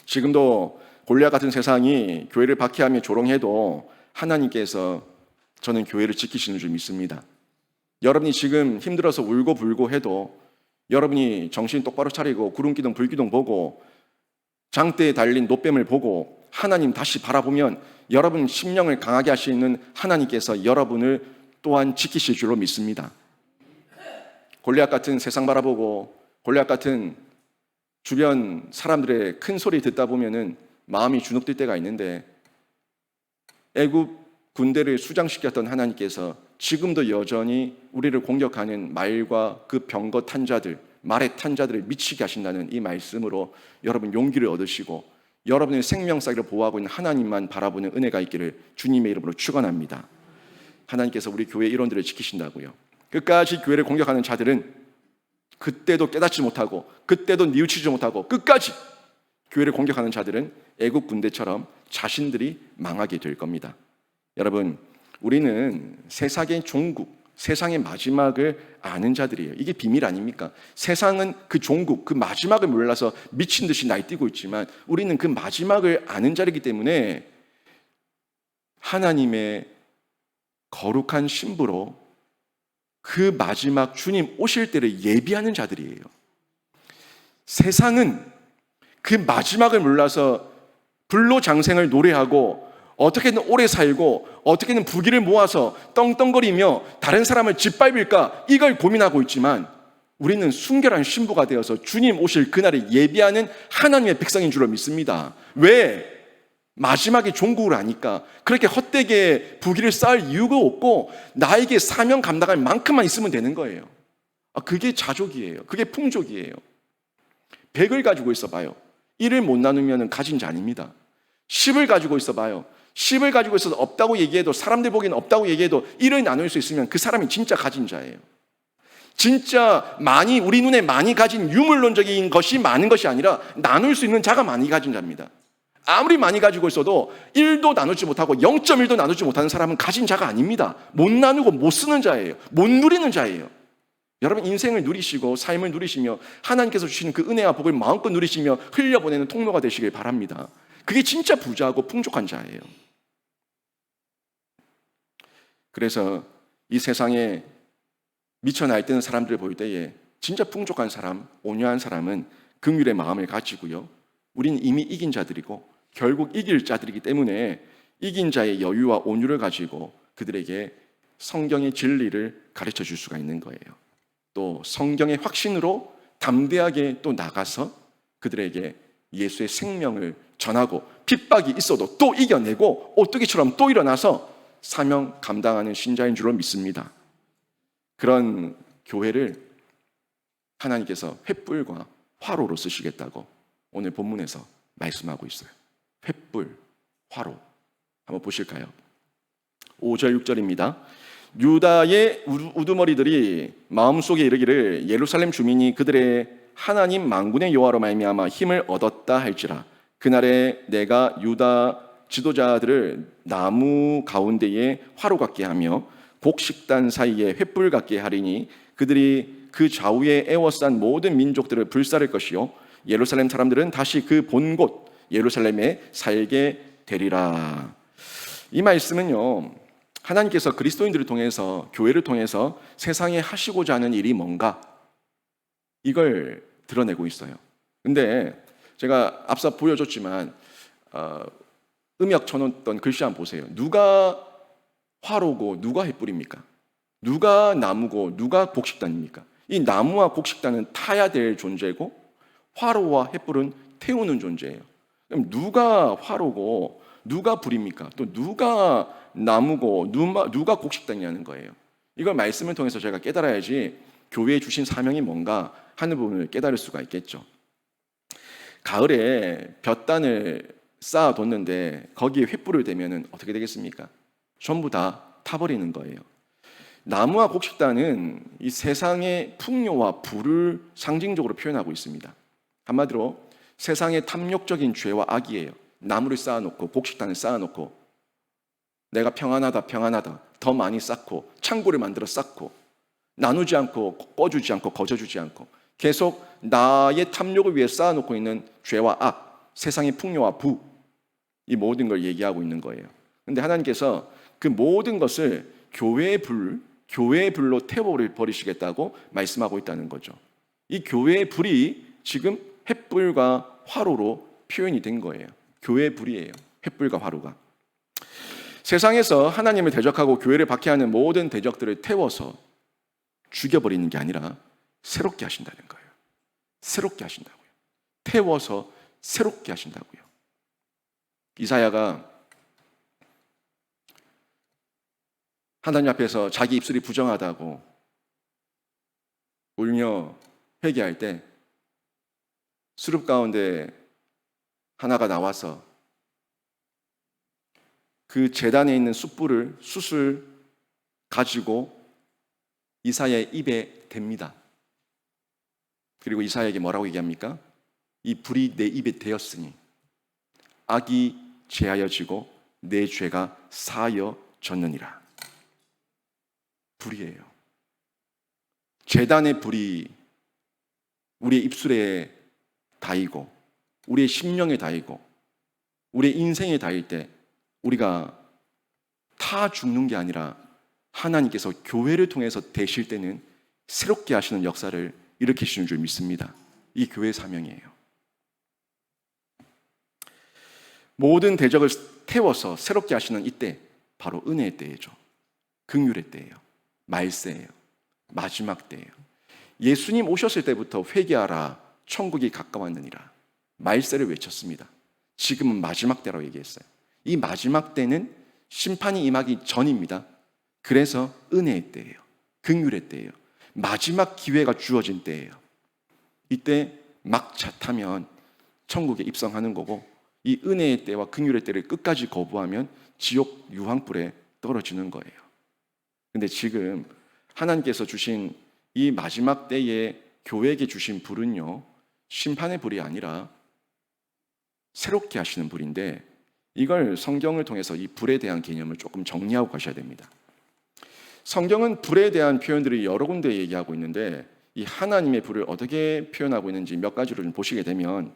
지금도 골리앗 같은 세상이 교회를 박해하며 조롱해도 하나님께서 저는 교회를 지키시는 줄 믿습니다. 여러분이 지금 힘들어서 울고 불고 해도 여러분이 정신 똑바로 차리고 구름기둥 불기둥 보고 장대에 달린 노뱀을 보고 하나님 다시 바라보면 여러분 심령을 강하게 하시는 하나님께서 여러분을 또한 지키실 줄로 믿습니다. 골리앗 같은 세상 바라보고 골리앗 같은 주변 사람들의 큰 소리 듣다 보면은 마음이 주눅들 때가 있는데, 애굽 군대를 수장시켰던 하나님께서 지금도 여전히 우리를 공격하는 말과 그 병거 탄자들, 말의 탄자들을 미치게 하신다는 이 말씀으로 여러분 용기를 얻으시고 여러분의 생명사기를 보호하고 있는 하나님만 바라보는 은혜가 있기를 주님의 이름으로 축원합니다. 하나님께서 우리 교회 일원들을 지키신다고요. 끝까지 교회를 공격하는 자들은 그때도 깨닫지 못하고 그때도 뉘우치지 못하고 끝까지 교회를 공격하는 자들은 애국 군대처럼 자신들이 망하게 될 겁니다. 여러분, 우리는 세상의 종국, 세상의 마지막을 아는 자들이에요. 이게 비밀 아닙니까? 세상은 그 종국, 그 마지막을 몰라서 미친 듯이 날뛰고 있지만 우리는 그 마지막을 아는 자이기 때문에 하나님의 거룩한 신부로 그 마지막 주님 오실 때를 예비하는 자들이에요. 세상은 그 마지막을 몰라서 불로장생을 노래하고 어떻게든 오래 살고 어떻게든 부귀를 모아서 떵떵거리며 다른 사람을 짓밟을까 이걸 고민하고 있지만 우리는 순결한 신부가 되어서 주님 오실 그날을 예비하는 하나님의 백성인 줄로 믿습니다. 왜? 마지막에 종국을 아니까. 그렇게 헛되게 부귀를 쌓을 이유가 없고 나에게 사명 감당할 만큼만 있으면 되는 거예요. 그게 자족이에요. 그게 풍족이에요. 100을 가지고 있어 봐요. 1을 못 나누면 가진 자 아닙니다. 10을 가지고 있어 봐요. 10을 가지고 있어서 없다고 얘기해도, 사람들 보기에는 없다고 얘기해도 1을 나눌 수 있으면 그 사람이 진짜 가진 자예요. 진짜 많이, 우리 눈에 많이 가진 유물론적인 것이 많은 것이 아니라 나눌 수 있는 자가 많이 가진 자입니다. 아무리 많이 가지고 있어도 1도 나누지 못하고 0.1도 나누지 못하는 사람은 가진 자가 아닙니다. 못 나누고 못 쓰는 자예요. 못 누리는 자예요. 여러분 인생을 누리시고 삶을 누리시며 하나님께서 주시는 그 은혜와 복을 마음껏 누리시며 흘려보내는 통로가 되시길 바랍니다. 그게 진짜 부자고 풍족한 자예요. 그래서 이 세상에 미쳐 날뛰는 사람들을 볼 때에 진짜 풍족한 사람, 온유한 사람은 긍휼의 마음을 가지고요. 우리는 이미 이긴 자들이고 결국 이길 자들이기 때문에 이긴 자의 여유와 온유를 가지고 그들에게 성경의 진리를 가르쳐 줄 수가 있는 거예요. 또 성경의 확신으로 담대하게 또 나가서 그들에게 예수의 생명을 전하고 핍박이 있어도 또 이겨내고 오뚜기처럼 또 일어나서 사명 감당하는 신자인 줄로 믿습니다. 그런 교회를 하나님께서 횃불과 화로로 쓰시겠다고 오늘 본문에서 말씀하고 있어요. 횃불, 화로. 한번 보실까요? 5절, 6절입니다. 유다의 우두머리들이 마음속에 이르기를 예루살렘 주민이 그들의 하나님 만군의 여호와로 말미암아 힘을 얻었다 할지라. 그날에 내가 유다 지도자들을 나무 가운데에 화로 같게 하며 곡식단 사이에 횃불 같게 하리니 그들이 그 좌우에 에워싼 모든 민족들을 불사를 것이요 예루살렘 사람들은 다시 그 본곳 예루살렘에 살게 되리라. 이 말씀은요, 하나님께서 그리스도인들을 통해서, 교회를 통해서 세상에 하시고자 하는 일이 뭔가, 이걸 드러내고 있어요. 근데 제가 앞서 보여줬지만 음역 쳐놓던 글씨 한번 보세요. 누가 화로고 누가 횃불입니까? 누가 나무고 누가 곡식단입니까? 이 나무와 곡식단은 타야 될 존재고 화로와 횃불은 태우는 존재예요. 그럼 누가 화로고 누가 불입니까? 또 누가 나무고 누가 곡식단이냐는 거예요. 이걸 말씀을 통해서 제가 깨달아야지 교회에 주신 사명이 뭔가 하는 부분을 깨달을 수가 있겠죠. 가을에 볕단을 쌓아뒀는데 거기에 횃불을 대면은 어떻게 되겠습니까? 전부 다 타버리는 거예요. 나무와 곡식단은 이 세상의 풍요와 부를 상징적으로 표현하고 있습니다. 한마디로 세상의 탐욕적인 죄와 악이에요. 나무를 쌓아놓고 곡식단을 쌓아놓고 내가 평안하다 더 많이 쌓고 창고를 만들어 쌓고 나누지 않고 꺼주지 않고 거저주지 않고 계속 나의 탐욕을 위해 쌓아놓고 있는 죄와 악, 세상의 풍요와 부, 이 모든 걸 얘기하고 있는 거예요. 그런데 하나님께서 그 모든 것을 교회의 불로 태워버리시겠다고 말씀하고 있다는 거죠. 이 교회의 불이 지금 횃불과 화로로 표현이 된 거예요. 교회의 불이에요. 횃불과 화로가. 세상에서 하나님을 대적하고 교회를 박해하는 모든 대적들을 태워서 죽여버리는 게 아니라 새롭게 하신다는 거예요. 새롭게 하신다고요. 태워서 새롭게 하신다고요. 이사야가 하나님 앞에서 자기 입술이 부정하다고 울며 회개할 때 수룹 가운데 하나가 나와서 그 제단에 있는 숯을 가지고 이사야의 입에 댑니다. 그리고 이사야에게 뭐라고 얘기합니까? 이 불이 내 입에 대었으니 악이 제하여지고 내 죄가 사하여졌느니라. 불이에요. 제단의 불이 우리의 입술에 닿이고 우리의 심령에 닿이고 우리의 인생에 닿일 때 우리가 타 죽는 게 아니라 하나님께서 교회를 통해서 되실 때는 새롭게 하시는 역사를 일으키시는 줄 믿습니다. 이 교회의 사명이에요. 모든 대적을 태워서 새롭게 하시는 이때 바로 은혜의 때이죠. 긍휼의 때예요. 말세예요. 마지막 때예요. 예수님 오셨을 때부터 회개하라 천국이 가까웠느니라 말세를 외쳤습니다. 지금은 마지막 때라고 얘기했어요. 이 마지막 때는 심판이 임하기 전입니다. 그래서 은혜의 때예요. 긍휼의 때예요. 마지막 기회가 주어진 때예요. 이때 막차 타면 천국에 입성하는 거고 이 은혜의 때와 긍휼의 때를 끝까지 거부하면 지옥 유황불에 떨어지는 거예요. 근데 지금 하나님께서 주신 이 마지막 때에 교회에게 주신 불은요, 심판의 불이 아니라 새롭게 하시는 불인데 이걸 성경을 통해서 이 불에 대한 개념을 조금 정리하고 가셔야 됩니다. 성경은 불에 대한 표현들이 여러 군데 얘기하고 있는데 이 하나님의 불을 어떻게 표현하고 있는지 몇 가지를 좀 보시게 되면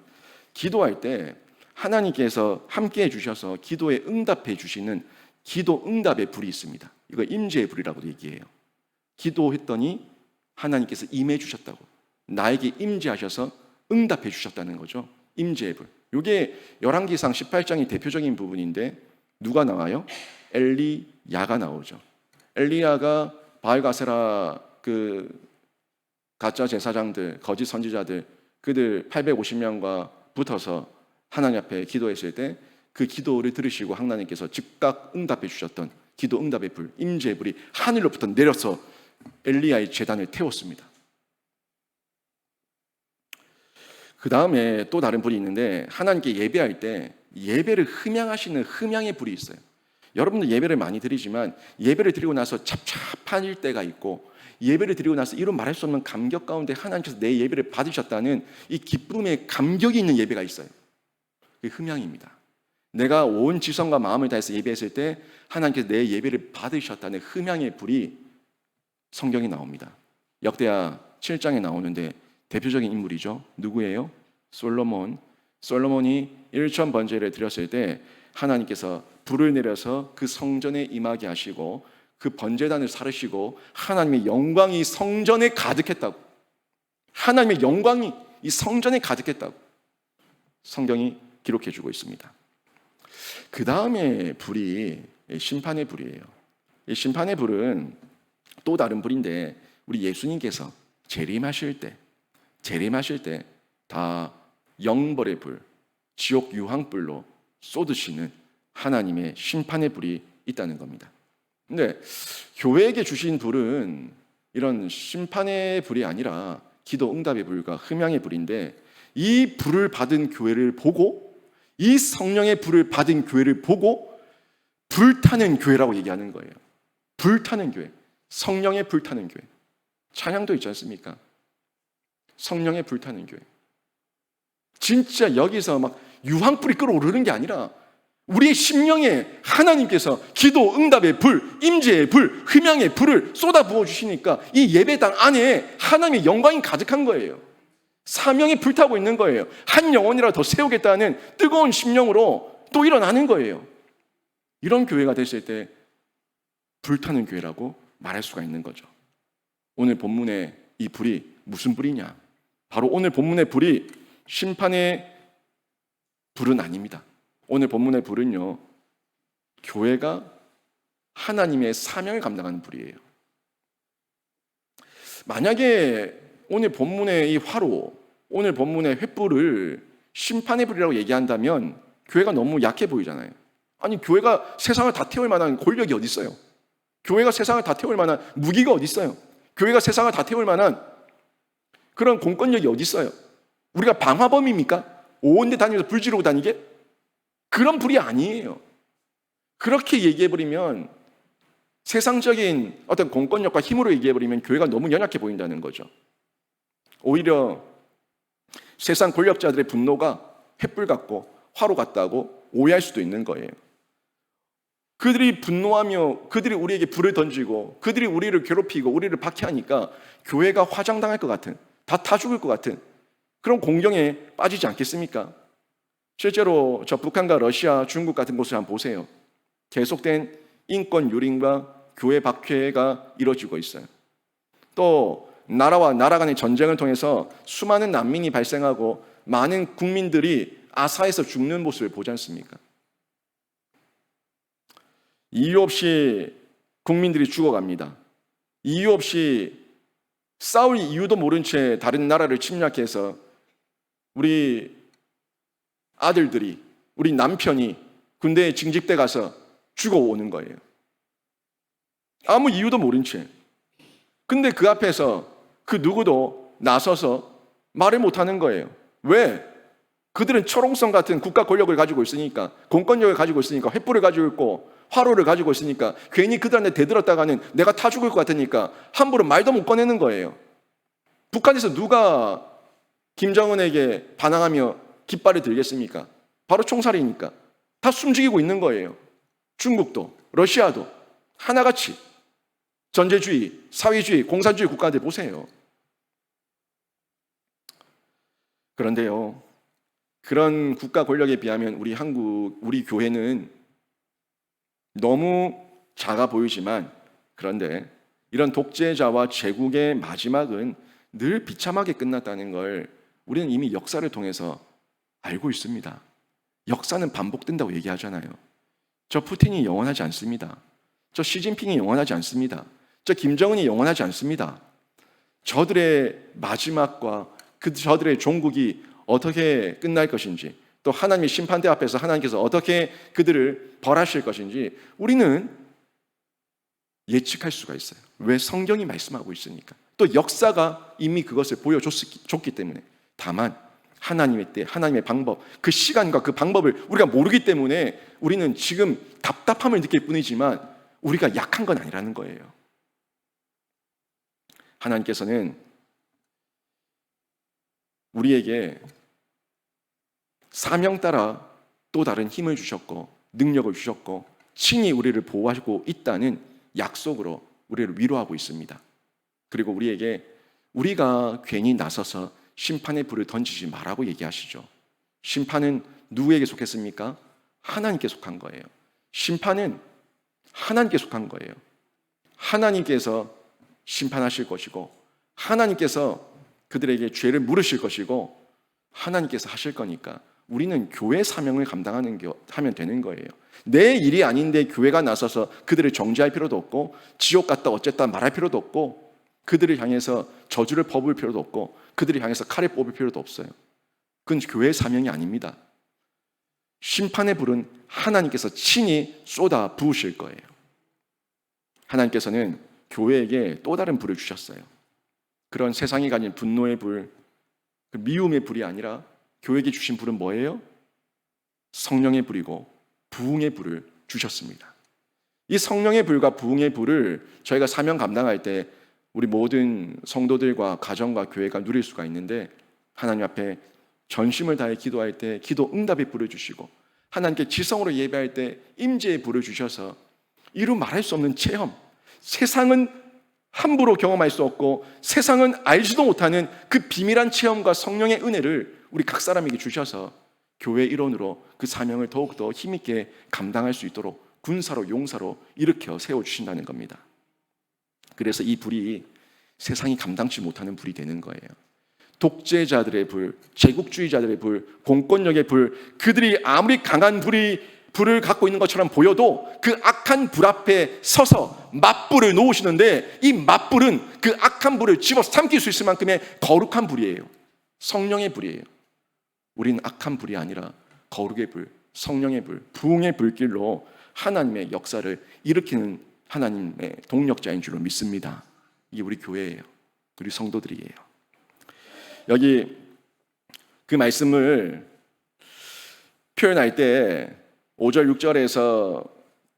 기도할 때 하나님께서 함께 해주셔서 기도에 응답해 주시는 기도 응답의 불이 있습니다. 이거 임재의 불이라고도 얘기해요. 기도했더니 하나님께서 임해 주셨다고, 나에게 임재하셔서 응답해 주셨다는 거죠. 임재의 불. 이게 열왕기상 18장이 대표적인 부분인데 누가 나와요? 엘리야가 나오죠. 엘리야가 바알가세라 그 가짜 제사장들, 거짓 선지자들 그들 850명과 붙어서 하나님 앞에 기도했을 때 그 기도를 들으시고 하나님께서 즉각 응답해 주셨던 기도 응답의 불, 임재의 불이 하늘로부터 내려서 엘리야의 제단을 태웠습니다. 그 다음에 또 다른 불이 있는데 하나님께 예배할 때 예배를 흠양하시는 흠양의 불이 있어요. 여러분들 예배를 많이 드리지만 예배를 드리고 나서 찹찹할 때가 있고 예배를 드리고 나서 이루 말할 수 없는 감격 가운데 하나님께서 내 예배를 받으셨다는 이 기쁨의 감격이 있는 예배가 있어요. 그게 흠양입니다. 내가 온 지성과 마음을 다해서 예배했을 때 하나님께서 내 예배를 받으셨다는 흠양의 불이 성경에 나옵니다. 역대하 7장에 나오는데 대표적인 인물이죠. 누구예요? 솔로몬. 솔로몬이 1천 번제를 드렸을 때 하나님께서 불을 내려서 그 성전에 임하게 하시고 그 번제단을 사르시고 하나님의 영광이 성전에 가득했다고. 하나님의 영광이 이 성전에 가득했다고 성경이 기록해 주고 있습니다. 그 다음에 불이 심판의 불이에요. 이 심판의 불은 또 다른 불인데 우리 예수님께서 재림하실 때 다 영벌의 불, 지옥 유황불로 쏟으시는 하나님의 심판의 불이 있다는 겁니다. 근데 교회에게 주신 불은 이런 심판의 불이 아니라 기도 응답의 불과 흠양의 불인데 이 불을 받은 교회를 보고 이 성령의 불을 받은 교회를 보고 불타는 교회라고 얘기하는 거예요. 불타는 교회, 성령의 불타는 교회. 찬양도 있지 않습니까? 성령의 불타는 교회. 진짜 여기서 막 유황불이 끓어오르는 게 아니라 우리의 심령에 하나님께서 기도 응답의 불, 임재의 불, 흠양의 불을 쏟아 부어 주시니까 이 예배당 안에 하나님의 영광이 가득한 거예요. 사명이 불타고 있는 거예요. 한 영혼이라도 더 세우겠다는 뜨거운 심령으로 또 일어나는 거예요. 이런 교회가 됐을 때 불타는 교회라고 말할 수가 있는 거죠. 오늘 본문의 이 불이 무슨 불이냐? 바로 오늘 본문의 불이 심판의 불은 아닙니다. 오늘 본문의 불은요, 교회가 하나님의 사명을 감당하는 불이에요. 만약에 오늘 본문의 이 화로, 오늘 본문의 횃불을 심판의 불이라고 얘기한다면 교회가 너무 약해 보이잖아요. 아니, 교회가 세상을 다 태울 만한 권력이 어디 있어요? 교회가 세상을 다 태울 만한 무기가 어디 있어요? 교회가 세상을 다 태울 만한 그런 공권력이 어디 있어요? 우리가 방화범입니까? 온 데 다니면서 불 지르고 다니게? 그런 불이 아니에요. 그렇게 얘기해버리면 세상적인 어떤 공권력과 힘으로 얘기해버리면 교회가 너무 연약해 보인다는 거죠. 오히려 세상 권력자들의 분노가 횃불 같고 화로 같다고 오해할 수도 있는 거예요. 그들이 분노하며 그들이 우리에게 불을 던지고 그들이 우리를 괴롭히고 우리를 박해하니까 교회가 화장당할 것 같은, 다 타 죽을 것 같은 그런 공경에 빠지지 않겠습니까? 실제로 저 북한과 러시아, 중국 같은 곳을 한번 보세요. 계속된 인권 유린과 교회 박해가 이루어지고 있어요. 또 나라와 나라 간의 전쟁을 통해서 수많은 난민이 발생하고 많은 국민들이 아사에서 죽는 모습을 보지 않습니까? 이유 없이 국민들이 죽어갑니다. 이유 없이 싸울 이유도 모른 채 다른 나라를 침략해서 우리 아들들이, 우리 남편이 군대에 징집돼 가서 죽어오는 거예요. 아무 이유도 모른 채. 근데 그 앞에서 그 누구도 나서서 말을 못하는 거예요. 왜? 그들은 철옹성 같은 국가 권력을 가지고 있으니까, 공권력을 가지고 있으니까, 횃불을 가지고 있고 화로를 가지고 있으니까 괜히 그들한테 대들었다가는 내가 타 죽을 것 같으니까 함부로 말도 못 꺼내는 거예요. 북한에서 누가 김정은에게 반항하며 깃발을 들겠습니까? 바로 총살이니까. 다 숨죽이고 있는 거예요. 중국도, 러시아도 하나같이 전제주의, 사회주의, 공산주의 국가들 보세요. 그런데요, 그런 국가 권력에 비하면 우리 한국, 우리 교회는 너무 작아 보이지만, 그런데 이런 독재자와 제국의 마지막은 늘 비참하게 끝났다는 걸 우리는 이미 역사를 통해서 알고 있습니다. 역사는 반복된다고 얘기하잖아요. 저 푸틴이 영원하지 않습니다. 저 시진핑이 영원하지 않습니다. 저 김정은이 영원하지 않습니다. 저들의 마지막과 저들의 종국이 어떻게 끝날 것인지, 또 하나님의 심판대 앞에서 하나님께서 어떻게 그들을 벌하실 것인지 우리는 예측할 수가 있어요. 왜? 성경이 말씀하고 있으니까. 또 역사가 이미 그것을 보여줬기 때문에. 다만 하나님의 때, 하나님의 방법, 그 시간과 그 방법을 우리가 모르기 때문에 우리는 지금 답답함을 느낄 뿐이지만 우리가 약한 건 아니라는 거예요. 하나님께서는 우리에게 사명 따라 또 다른 힘을 주셨고 능력을 주셨고 친히 우리를 보호하고 있다는 약속으로 우리를 위로하고 있습니다. 그리고 우리에게 우리가 괜히 나서서 심판의 불을 던지지 말라고 얘기하시죠. 심판은 누구에게 속했습니까? 하나님께 속한 거예요. 심판은 하나님께 속한 거예요. 하나님께서 심판하실 것이고 하나님께서 그들에게 죄를 물으실 것이고 하나님께서 하실 거니까 우리는 교회 사명을 하면 되는 거예요. 내 일이 아닌데 교회가 나서서 그들을 정죄할 필요도 없고 지옥 갔다 어쨌다 말할 필요도 없고 그들을 향해서 저주를 퍼부을 필요도 없고 그들을 향해서 칼을 뽑을 필요도 없어요. 그건 교회의 사명이 아닙니다. 심판의 불은 하나님께서 친히 쏟아 부으실 거예요. 하나님께서는 교회에게 또 다른 불을 주셨어요. 그런 세상이 가진 분노의 불, 그 미움의 불이 아니라 교회에게 주신 불은 뭐예요? 성령의 불이고 부흥의 불을 주셨습니다. 이 성령의 불과 부흥의 불을 저희가 사명 감당할 때 우리 모든 성도들과 가정과 교회가 누릴 수가 있는데 하나님 앞에 전심을 다해 기도할 때 기도 응답의 불을 주시고 하나님께 지성으로 예배할 때 임재의 불을 주셔서 이루 말할 수 없는 체험, 세상은 함부로 경험할 수 없고 세상은 알지도 못하는 그 비밀한 체험과 성령의 은혜를 우리 각 사람에게 주셔서 교회 일원으로 그 사명을 더욱더 힘있게 감당할 수 있도록 군사로 용사로 일으켜 세워주신다는 겁니다. 그래서 이 불이 세상이 감당치 못하는 불이 되는 거예요. 독재자들의 불, 제국주의자들의 불, 공권력의 불, 그들이 아무리 강한 불을 갖고 있는 것처럼 보여도 그 악한 불 앞에 서서 맞불을 놓으시는데 이 맞불은 그 악한 불을 집어서 삼킬 수 있을 만큼의 거룩한 불이에요. 성령의 불이에요. 우리는 악한 불이 아니라 거룩의 불, 성령의 불, 부흥의 불길로 하나님의 역사를 일으키는 하나님의 동력자인 줄로 믿습니다. 이게 우리 교회예요. 우리 성도들이에요. 여기 그 말씀을 표현할 때 5절 6절에서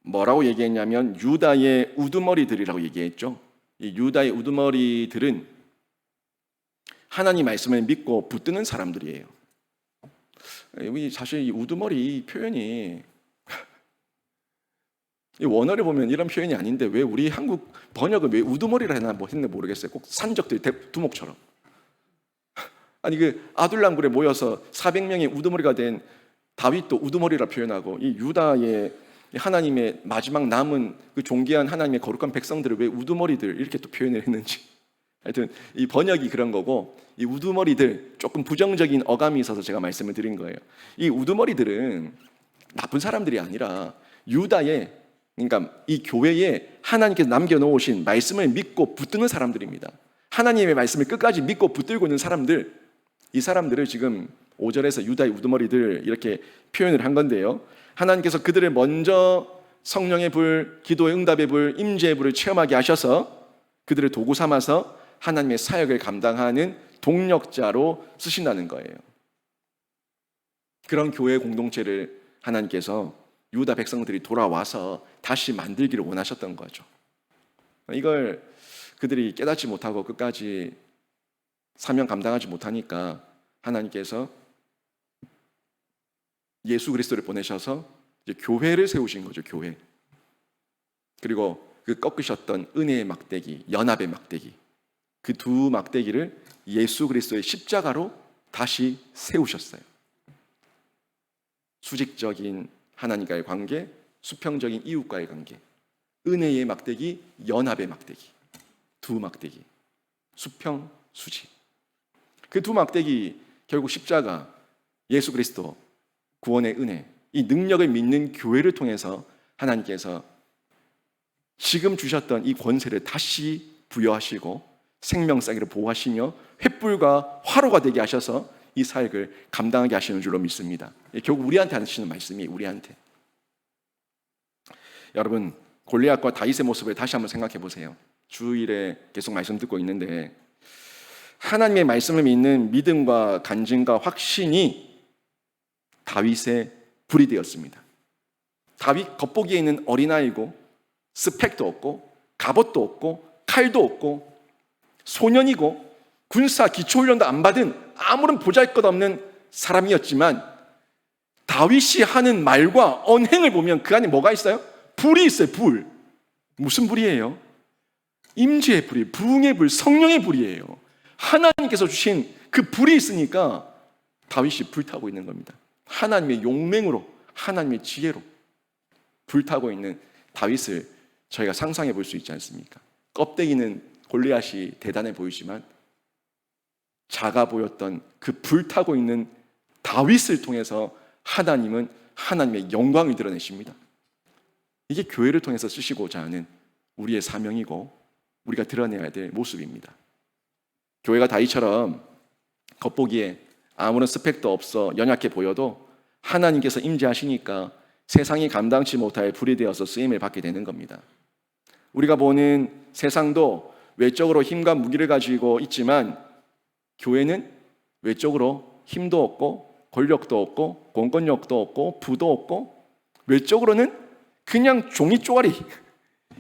뭐라고 얘기했냐면 유다의 우두머리들이라고 얘기했죠. 이 유다의 우두머리들은 하나님 말씀을 믿고 붙드는 사람들이에요. 여기 사실 이 우두머리 표현이 원어를 보면 이런 표현이 아닌데 왜 우리 한국 번역을 왜 우두머리라 했나 했는데 모르겠어요. 꼭 산적들 두목처럼. 아니 그 아둘람굴에 모여서 400명의 우두머리가 된 다윗도 우두머리라 표현하고 이 유다의 하나님의 마지막 남은 그 존귀한 하나님의 거룩한 백성들을 왜 우두머리들 이렇게 또 표현을 했는지 하여튼 이 번역이 그런 거고 이 우두머리들 조금 부정적인 어감이 있어서 제가 말씀을 드린 거예요. 이 우두머리들은 나쁜 사람들이 아니라 유다의 그러니까 이 교회에 하나님께서 남겨놓으신 말씀을 믿고 붙드는 사람들입니다. 하나님의 말씀을 끝까지 믿고 붙들고 있는 사람들, 이 사람들을 지금 5절에서 유다의 우두머리들 이렇게 표현을 한 건데요. 하나님께서 그들을 먼저 성령의 불, 기도의 응답의 불, 임재의 불을 체험하게 하셔서 그들을 도구 삼아서 하나님의 사역을 감당하는 동력자로 쓰신다는 거예요. 그런 교회 공동체를 하나님께서 유다 백성들이 돌아와서 다시 만들기를 원하셨던 거죠. 이걸 그들이 깨닫지 못하고 끝까지 사명 감당하지 못하니까 하나님께서 예수 그리스도를 보내셔서 이제 교회를 세우신 거죠. 교회. 그리고 그 꺾으셨던 은혜의 막대기, 연합의 막대기, 그 두 막대기를 예수 그리스도의 십자가로 다시 세우셨어요. 수직적인 하나님과의 관계, 수평적인 이웃과의 관계, 은혜의 막대기, 연합의 막대기, 두 막대기, 수평, 수직. 그 두 막대기 결국 십자가, 예수 그리스도, 구원의 은혜, 이 능력을 믿는 교회를 통해서 하나님께서 지금 주셨던 이 권세를 다시 부여하시고 생명사기를 보호하시며 횃불과 화로가 되게 하셔서 이 사역을 감당하게 하시는 줄로 믿습니다. 결국 우리한테 하시는 말씀이 우리한테. 여러분 골리앗과 다윗의 모습을 다시 한번 생각해 보세요. 주일에 계속 말씀 듣고 있는데 하나님의 말씀을 믿는 믿음과 간증과 확신이 다윗의 불이 되었습니다. 다윗 겉보기에 있는 어린아이고 스펙도 없고 갑옷도 없고 칼도 없고 소년이고 군사 기초훈련도 안 받은 아무런 보잘것없는 사람이었지만 다윗이 하는 말과 언행을 보면 그 안에 뭐가 있어요? 불이 있어요. 불. 무슨 불이에요? 임재의 불이, 부흥의 불, 성령의 불이에요. 하나님께서 주신 그 불이 있으니까 다윗이 불타고 있는 겁니다. 하나님의 용맹으로, 하나님의 지혜로 불타고 있는 다윗을 저희가 상상해 볼 수 있지 않습니까? 껍데기는 골리앗이 대단해 보이지만 작아 보였던 그 불타고 있는 다윗을 통해서 하나님은 하나님의 영광을 드러내십니다. 이게 교회를 통해서 쓰시고자 하는 우리의 사명이고 우리가 드러내야 될 모습입니다. 교회가 다윗처럼 겉보기에 아무런 스펙도 없어 연약해 보여도 하나님께서 임재하시니까 세상이 감당치 못할 불이 되어서 쓰임을 받게 되는 겁니다. 우리가 보는 세상도 외적으로 힘과 무기를 가지고 있지만 교회는 외적으로 힘도 없고 권력도 없고 공권력도 없고 부도 없고 외적으로는 그냥 종이 쪼가리,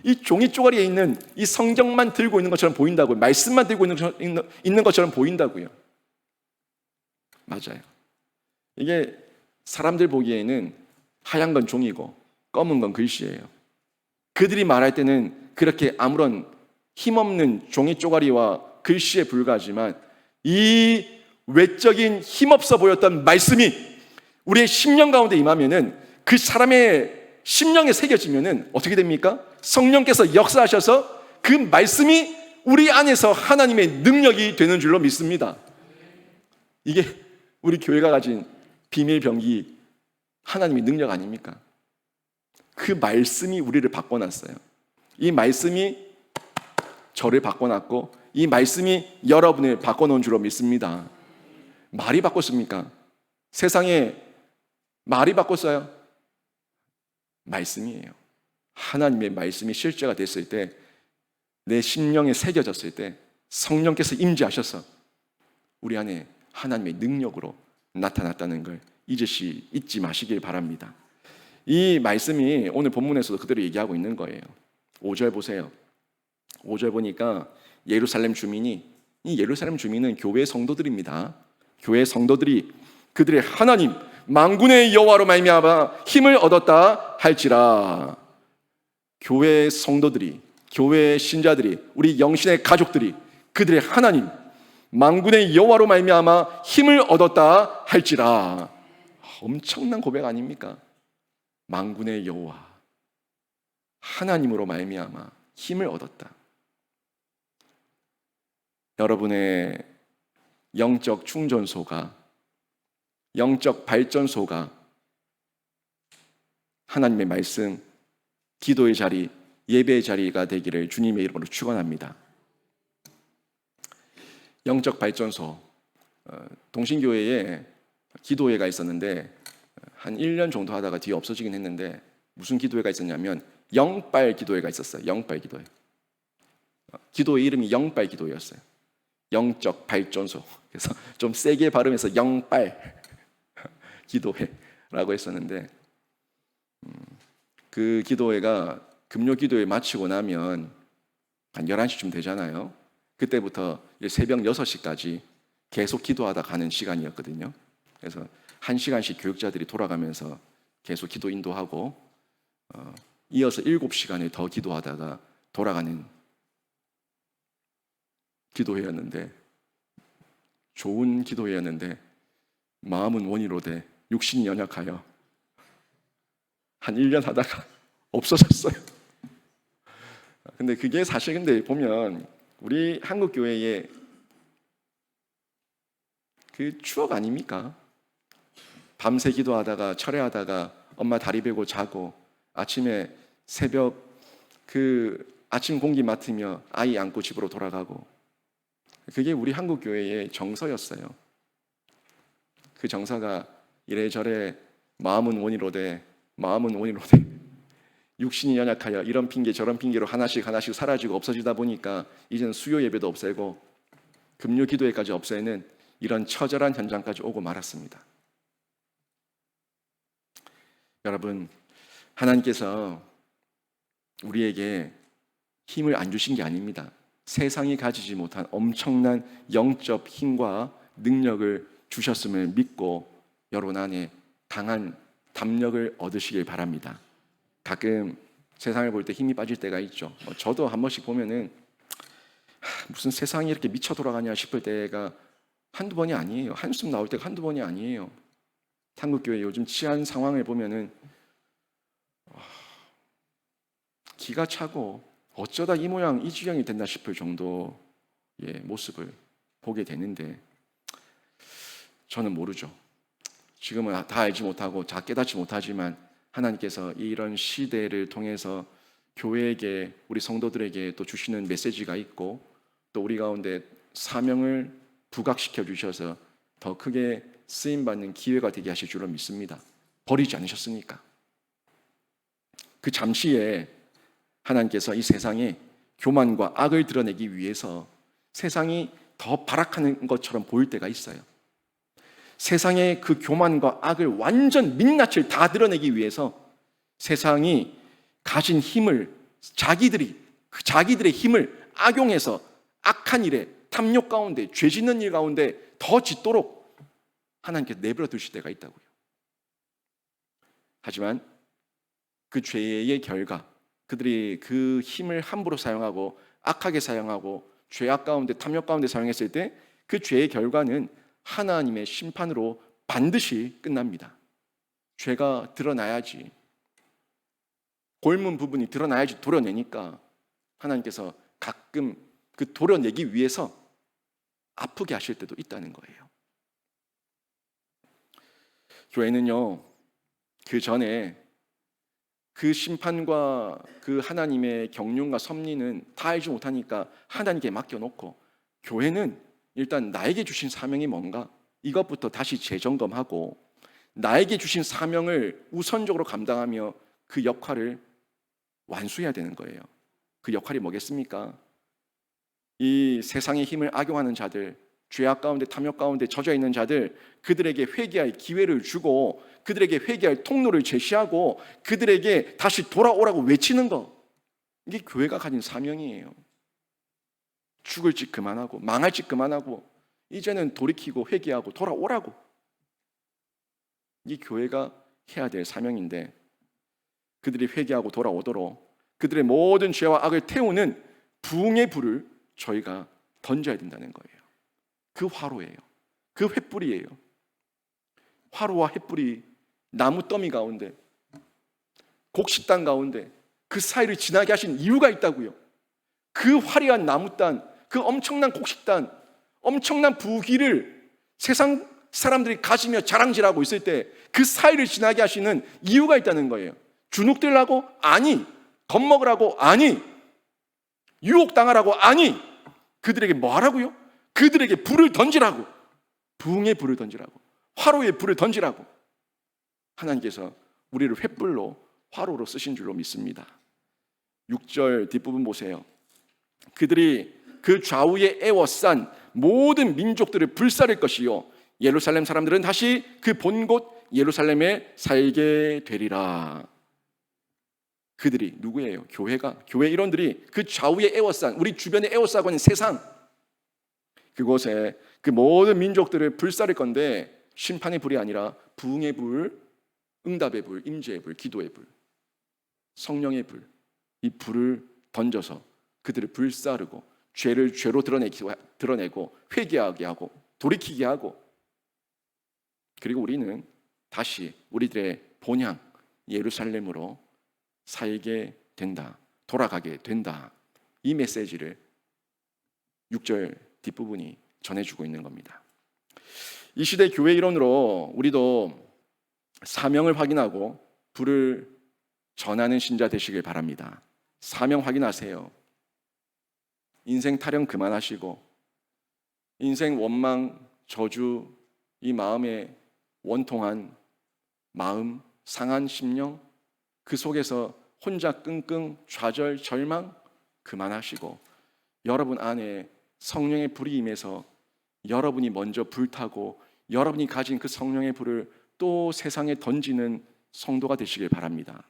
이 종이 쪼가리에 있는 이 성경만 들고 있는 것처럼 보인다고요. 말씀만 들고 있는 것처럼 보인다고요. 맞아요. 이게 사람들 보기에는 하얀 건 종이고 검은 건 글씨예요. 그들이 말할 때는 그렇게 아무런 힘없는 종이 쪼가리와 글씨에 불과하지만 이 외적인 힘없어 보였던 말씀이 우리의 심령 가운데 임하면은 그 사람의 심령에 새겨지면은 어떻게 됩니까? 성령께서 역사하셔서 그 말씀이 우리 안에서 하나님의 능력이 되는 줄로 믿습니다. 이게 우리 교회가 가진 비밀 병기 하나님의 능력 아닙니까? 그 말씀이 우리를 바꿔놨어요. 이 말씀이 저를 바꿔놨고 이 말씀이 여러분을 바꿔놓은 줄로 믿습니다. 말이 바꿨습니까? 세상에 말이 바꿨어요? 말씀이에요. 하나님의 말씀이 실제가 됐을 때, 내 심령에 새겨졌을 때 성령께서 임재하셔서 우리 안에 하나님의 능력으로 나타났다는 걸 잊지 마시길 바랍니다. 이 말씀이 오늘 본문에서도 그대로 얘기하고 있는 거예요. 5절 보세요. 5절 보니까 예루살렘 주민이, 이 예루살렘 주민은 교회 성도들입니다. 교회 성도들이 그들의 하나님 만군의 여호와로 말미암아 힘을 얻었다 할지라. 교회 성도들이, 교회 신자들이, 우리 영신의 가족들이 그들의 하나님 만군의 여호와로 말미암아 힘을 얻었다 할지라. 엄청난 고백 아닙니까? 만군의 여호와 하나님으로 말미암아 힘을 얻었다. 여러분의 영적 충전소가, 영적 발전소가 하나님의 말씀, 기도의 자리, 예배의 자리가 되기를 주님의 이름으로 축원합니다. 영적 발전소, 동신교회에 기도회가 있었는데 한 1년 정도 하다가 뒤에 없어지긴 했는데 무슨 기도회가 있었냐면 영빨 기도회가 있었어요. 영빨 기도회. 기도의 이름이 영빨 기도회였어요. 영적 발전소. 그래서 좀 세게 발음해서 영빨 기도회라고 했었는데 그 기도회가 금요 기도회 마치고 나면 한 11시쯤 되잖아요. 그때부터 새벽 6시까지 계속 기도하다 가는 시간이었거든요. 그래서 1시간씩 교육자들이 돌아가면서 계속 기도 인도하고 이어서 7시간을 더 기도하다가 돌아가는 기도회였는데, 좋은 기도회였는데 마음은 원이로되 육신이 연약하여 한 1년 하다가 없어졌어요. 근데 그게 사실 근데 보면 우리 한국 교회의 그 추억 아닙니까? 밤새 기도하다가 철회하다가 엄마 다리 베고 자고 아침에 새벽 그 아침 공기 맡으며 아이 안고 집으로 돌아가고, 그게 우리 한국 교회의 정서였어요. 그 정서가 이래저래 마음은 원이로되 육신이 연약하여 이런 핑계 저런 핑계로 하나씩 사라지고 없어지다 보니까 이제는 수요 예배도 없애고 금요 기도회까지 없애는 이런 처절한 현장까지 오고 말았습니다. 여러분, 하나님께서 우리에게 힘을 안 주신 게 아닙니다. 세상이 가지지 못한 엄청난 영적 힘과 능력을 주셨음을 믿고 여러분 안에 강한 담력을 얻으시길 바랍니다. 가끔 세상을 볼 때 힘이 빠질 때가 있죠. 저도 한 번씩 보면은 무슨 세상이 이렇게 미쳐 돌아가냐 싶을 때가 한두 번이 아니에요. 한숨 나올 때가 한두 번이 아니에요. 한국교회 요즘 치안 상황을 보면은 기가 차고 어쩌다 이 모양 이 지경이 됐나 싶을 정도의 모습을 보게 되는데, 저는 모르죠. 지금은 다 알지 못하고 다 깨닫지 못하지만 하나님께서 이런 시대를 통해서 교회에게, 우리 성도들에게 또 주시는 메시지가 있고, 또 우리 가운데 사명을 부각시켜 주셔서 더 크게 쓰임받는 기회가 되게 하실 줄로 믿습니다. 버리지 않으셨으니까. 그 잠시에 하나님께서 이 세상에 교만과 악을 드러내기 위해서 세상이 더 발악하는 것처럼 보일 때가 있어요. 세상의 그 교만과 악을 완전 민낯을 다 드러내기 위해서 세상이 가진 힘을 자기들의 힘을 악용해서 악한 일에, 탐욕 가운데, 죄 짓는 일 가운데 더 짓도록 하나님께서 내버려 두실 때가 있다고요. 하지만 그 죄의 결과, 그들이 그 힘을 함부로 사용하고 악하게 사용하고 죄악 가운데, 탐욕 가운데 사용했을 때 그 죄의 결과는 하나님의 심판으로 반드시 끝납니다. 죄가 드러나야지, 골문 부분이 드러나야지 도려내니까 하나님께서 가끔 그 도려내기 위해서 아프게 하실 때도 있다는 거예요. 교회는요, 그 전에 그 심판과 그 하나님의 경륜과 섭리는 다 알지 못하니까 하나님께 맡겨놓고, 교회는 일단 나에게 주신 사명이 뭔가 이것부터 다시 재점검하고 나에게 주신 사명을 우선적으로 감당하며 그 역할을 완수해야 되는 거예요. 그 역할이 뭐겠습니까? 이 세상의 힘을 악용하는 자들, 죄악 가운데, 탐욕 가운데 젖어 있는 자들, 그들에게 회개할 기회를 주고 그들에게 회개할 통로를 제시하고 그들에게 다시 돌아오라고 외치는 거, 이게 교회가 가진 사명이에요. 죽을 짓 그만하고 망할 짓 그만하고 이제는 돌이키고 회개하고 돌아오라고, 이 교회가 해야 될 사명인데, 그들이 회개하고 돌아오도록 그들의 모든 죄와 악을 태우는 부흥의 불을 저희가 던져야 된다는 거예요. 그 화로예요. 그 횃불이에요. 화로와 횃불이 나무 더미 가운데, 곡식단 가운데 그 사이를 지나게 하신 이유가 있다고요. 그 화려한 나무단, 그 엄청난 곡식단, 엄청난 부귀를 세상 사람들이 가지며 자랑질하고 있을 때 그 사이를 지나게 하시는 이유가 있다는 거예요. 주눅들라고? 아니. 겁먹으라고? 아니. 유혹당하라고? 아니. 그들에게 뭐 하라고요? 그들에게 불을 던지라고. 부흥의 불을 던지라고. 화로의 불을 던지라고. 하나님께서 우리를 횃불로, 화로로 쓰신 줄로 믿습니다. 6절 뒷부분 보세요. 그들이 그 좌우에 에워싼 모든 민족들을 불사를 것이요 예루살렘 사람들은 다시 그 본곳 예루살렘에 살게 되리라. 그들이 누구예요? 교회가, 교회 일원들이 그 좌우에 에워싼, 우리 주변에 에워싸고 있는 세상, 그곳에 그 모든 민족들을 불사를 건데, 심판의 불이 아니라 부흥의 불, 응답의 불, 임재의 불, 기도의 불, 성령의 불, 이 불을 던져서 그들을 불사르고 죄를 죄로 드러내고 회개하게 하고 돌이키게 하고, 그리고 우리는 다시 우리들의 본향 예루살렘으로 살게 된다, 돌아가게 된다. 이 메시지를 6절 뒷부분이 전해주고 있는 겁니다. 이 시대 교회 일원으로 우리도 사명을 확인하고 불을 전하는 신자 되시길 바랍니다. 사명 확인하세요. 인생 타령 그만하시고 인생 원망, 저주, 이 마음에 원통한 마음, 상한 심령, 그 속에서 혼자 끙끙 좌절, 절망 그만하시고 여러분 안에 성령의 불이 임해서 여러분이 먼저 불타고 여러분이 가진 그 성령의 불을 또 세상에 던지는 성도가 되시길 바랍니다.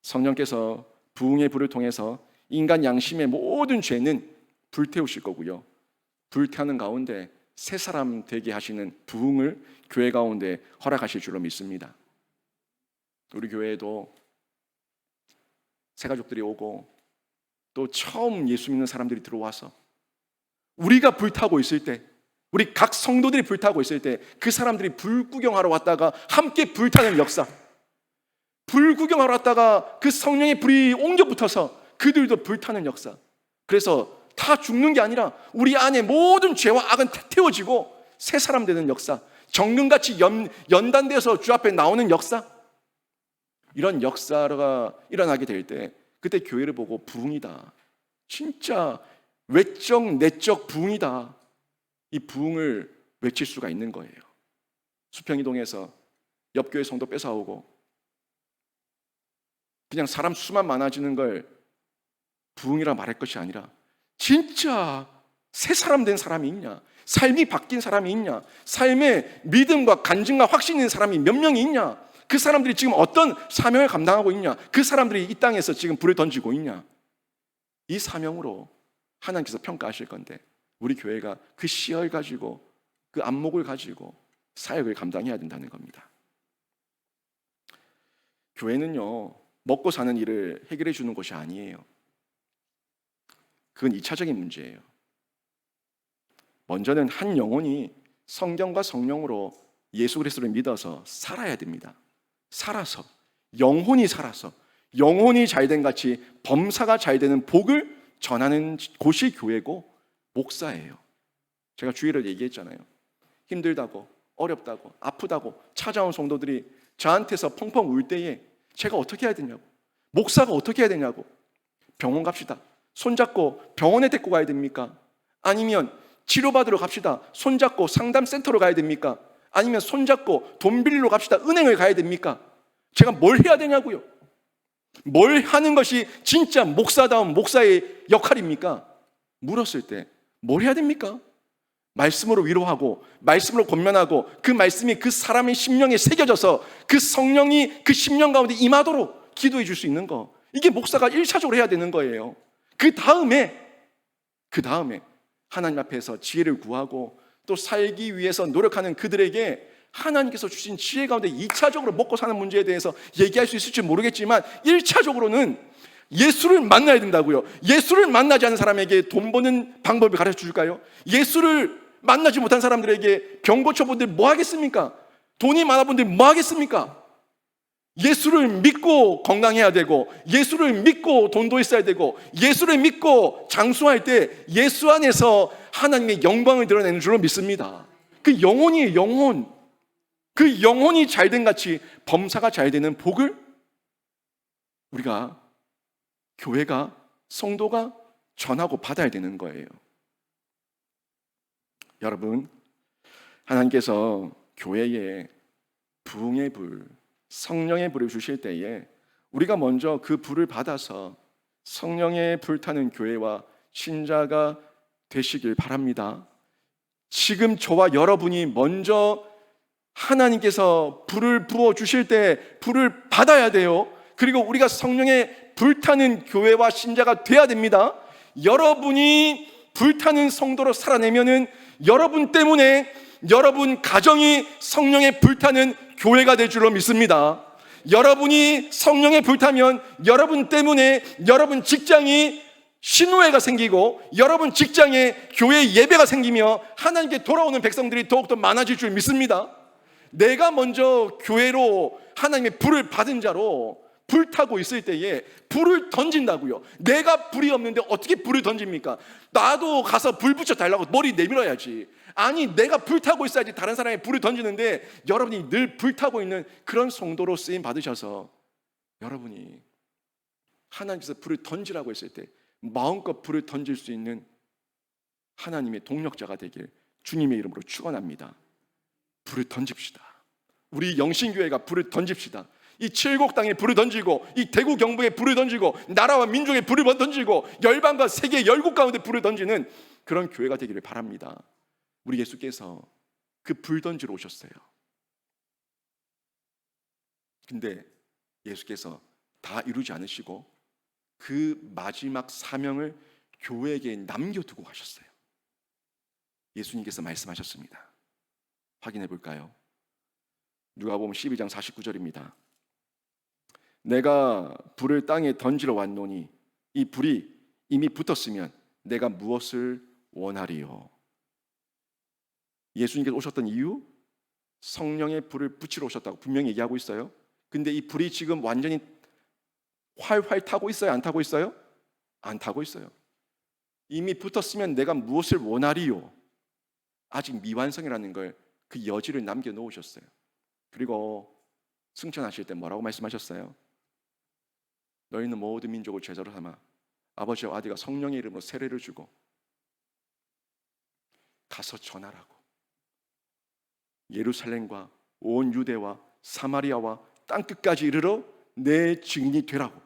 성령께서 부흥의 불을 통해서 인간 양심의 모든 죄는 불태우실 거고요, 불타는 가운데 새 사람 되게 하시는 부흥을 교회 가운데 허락하실 줄로 믿습니다. 우리 교회에도 새가족들이 오고 또 처음 예수 믿는 사람들이 들어와서 우리가 불타고 있을 때, 우리 각 성도들이 불타고 있을 때 그 사람들이 불 구경하러 왔다가 함께 불타는 역사, 불 구경하러 왔다가 그 성령의 불이 옮겨 붙어서 그들도 불타는 역사. 그래서 다 죽는 게 아니라 우리 안에 모든 죄와 악은 태워지고 새 사람 되는 역사, 정금같이 연단돼서 주 앞에 나오는 역사, 이런 역사가 일어나게 될 때 그때 교회를 보고 부흥이다, 진짜 외적 내적 부흥이다, 이 부흥을 외칠 수가 있는 거예요. 수평이동에서 옆교회 성도 뺏어오고 그냥 사람 수만 많아지는 걸 부흥이라 말할 것이 아니라 진짜 새 사람 된 사람이 있냐, 삶이 바뀐 사람이 있냐, 삶에 믿음과 간증과 확신이 있는 사람이 몇 명이 있냐, 그 사람들이 지금 어떤 사명을 감당하고 있냐, 그 사람들이 이 땅에서 지금 불을 던지고 있냐, 이 사명으로 하나님께서 평가하실 건데 우리 교회가 그 시야를 가지고 그 안목을 가지고 사역을 감당해야 된다는 겁니다. 교회는요, 먹고 사는 일을 해결해 주는 것이 아니에요. 그건 2차적인 문제예요. 먼저는 한 영혼이 성경과 성령으로 예수 그리스도를 믿어서 살아야 됩니다. 살아서, 영혼이 살아서, 영혼이 잘된 같이 범사가 잘 되는 복을 전하는 곳이 교회고 목사예요. 제가 주일을 얘기했잖아요. 힘들다고, 어렵다고, 아프다고 찾아온 성도들이 저한테서 펑펑 울 때에 제가 어떻게 해야 되냐고, 목사가 어떻게 해야 되냐고, 병원 갑시다, 손잡고 병원에 데리고 가야 됩니까? 아니면 치료받으러 갑시다, 손잡고 상담센터로 가야 됩니까? 아니면 손잡고 돈 빌리러 갑시다, 은행을 가야 됩니까? 제가 뭘 해야 되냐고요. 뭘 하는 것이 진짜 목사다운 목사의 역할입니까? 물었을 때 뭘 해야 됩니까? 말씀으로 위로하고 말씀으로 권면하고 그 말씀이 그 사람의 심령에 새겨져서 그 성령이 그 심령 가운데 임하도록 기도해 줄 수 있는 거, 이게 목사가 1차적으로 해야 되는 거예요. 그 다음에 하나님 앞에서 지혜를 구하고 또 살기 위해서 노력하는 그들에게 하나님께서 주신 지혜 가운데 2차적으로 먹고 사는 문제에 대해서 얘기할 수 있을지 모르겠지만 1차적으로는 예수를 만나야 된다고요. 예수를 만나지 않은 사람에게 돈 버는 방법을 가르쳐 줄까요? 예수를 만나지 못한 사람들에게 병 고쳐본들 뭐 하겠습니까? 돈이 많아본들 뭐 하겠습니까? 예수를 믿고 건강해야 되고, 예수를 믿고 돈도 있어야 되고, 예수를 믿고 장수할 때 예수 안에서 하나님의 영광을 드러내는 줄로 믿습니다. 그 영혼이에요, 영혼. 그 영혼이 잘된 같이 범사가 잘 되는 복을 우리가, 교회가, 성도가 전하고 받아야 되는 거예요. 여러분, 하나님께서 교회에 부흥의 불, 성령의 불을 주실 때에 우리가 먼저 그 불을 받아서 성령의 불타는 교회와 신자가 되시길 바랍니다. 지금 저와 여러분이 먼저 하나님께서 불을 부어 주실 때 불을 받아야 돼요. 그리고 우리가 성령의 불타는 교회와 신자가 돼야 됩니다. 여러분이 불타는 성도로 살아내면은 여러분 때문에 여러분 가정이 성령의 불타는 교회가 될 줄로 믿습니다. 여러분이 성령의 불타면 여러분 때문에 여러분 직장이 신우회가 생기고 여러분 직장에 교회 예배가 생기며 하나님께 돌아오는 백성들이 더욱더 많아질 줄 믿습니다. 내가 먼저 교회로 하나님의 불을 받은 자로 불타고 있을 때에 불을 던진다고요. 내가 불이 없는데 어떻게 불을 던집니까? 나도 가서 불 붙여 달라고 머리 내밀어야지. 아니, 내가 불타고 있어야지 다른 사람이 불을 던지는데 여러분이 늘 불타고 있는 그런 성도로 쓰임 받으셔서 여러분이 하나님께서 불을 던지라고 했을 때 마음껏 불을 던질 수 있는 하나님의 동력자가 되길 주님의 이름으로 축원합니다. 불을 던집시다. 우리 영신교회가 불을 던집시다. 이 칠곡 땅에 불을 던지고 이 대구 경북에 불을 던지고 나라와 민족에 불을 던지고 열방과 세계 열국 가운데 불을 던지는 그런 교회가 되기를 바랍니다. 우리 예수께서 그 불 던지러 오셨어요. 근데 예수께서 다 이루지 않으시고 그 마지막 사명을 교회에게 남겨두고 가셨어요. 예수님께서 말씀하셨습니다. 확인해 볼까요? 누가복음 12장 49절입니다. 내가 불을 땅에 던지러 왔노니 이 불이 이미 붙었으면 내가 무엇을 원하리요? 예수님께서 오셨던 이유? 성령의 불을 붙이러 오셨다고 분명히 얘기하고 있어요. 근데 이 불이 지금 완전히 활활 타고 있어요? 안 타고 있어요? 안 타고 있어요. 이미 붙었으면 내가 무엇을 원하리요? 아직 미완성이라는 걸 그 여지를 남겨놓으셨어요. 그리고 승천하실 때 뭐라고 말씀하셨어요? 너희는 모든 민족을 제자로 삼아 아버지와 아들과 성령의 이름으로 세례를 주고 가서 전하라고. 예루살렘과 온 유대와 사마리아와 땅끝까지 이르러 내 증인이 되라고.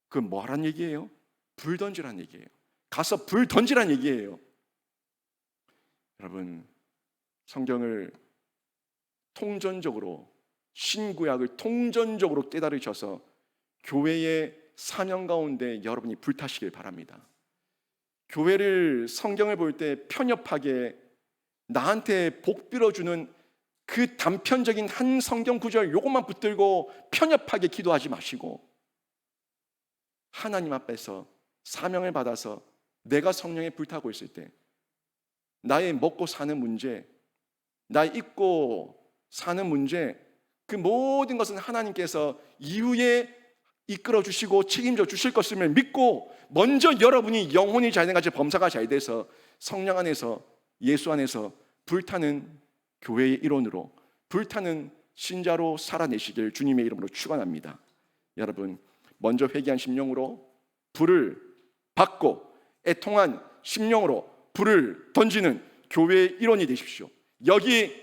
그건 뭐란 얘기예요? 불 던지란 얘기예요. 가서 불 던지란 얘기예요. 여러분, 성경을 통전적으로, 신구약을 통전적으로 깨달으셔서 교회의 사명 가운데 여러분이 불타시길 바랍니다. 교회를, 성경을 볼 때 편협하게 나한테 복 빌어주는 그 단편적인 한 성경 구절 요것만 붙들고 편협하게 기도하지 마시고, 하나님 앞에서 사명을 받아서 내가 성령에 불타고 있을 때 나의 먹고 사는 문제, 나의 입고 사는 문제, 그 모든 것은 하나님께서 이후에 이끌어 주시고 책임져 주실 것임을 믿고, 먼저 여러분이 영혼이 잘 돼가지고 범사가 잘 돼서 성령 안에서, 예수 안에서 불타는 교회의 일원으로, 불타는 신자로 살아내시길 주님의 이름으로 축원합니다. 여러분, 먼저 회개한 심령으로 불을 받고 애통한 심령으로 불을 던지는 교회의 일원이 되십시오. 여기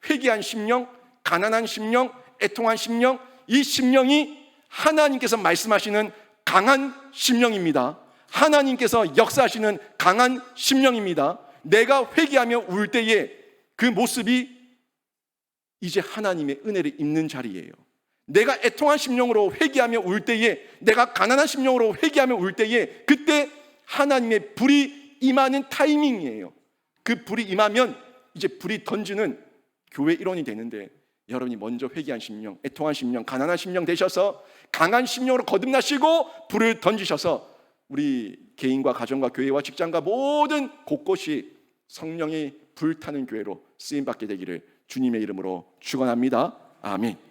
회개한 심령, 가난한 심령, 애통한 심령, 이 심령이 하나님께서 말씀하시는 강한 심령입니다. 하나님께서 역사하시는 강한 심령입니다. 내가 회개하며 울 때에 그 모습이 이제 하나님의 은혜를 입는 자리예요. 내가 애통한 심령으로 회개하며 울 때에, 내가 가난한 심령으로 회개하며 울 때에, 그때 하나님의 불이 임하는 타이밍이에요. 그 불이 임하면 이제 불이 던지는 교회 일원이 되는데, 여러분이 먼저 회개한 심령, 애통한 심령, 가난한 심령 되셔서 강한 심령으로 거듭나시고 불을 던지셔서 우리 개인과 가정과 교회와 직장과 모든 곳곳이 성령이 불타는 교회로 쓰임받게 되기를 주님의 이름으로 축원합니다. 아멘.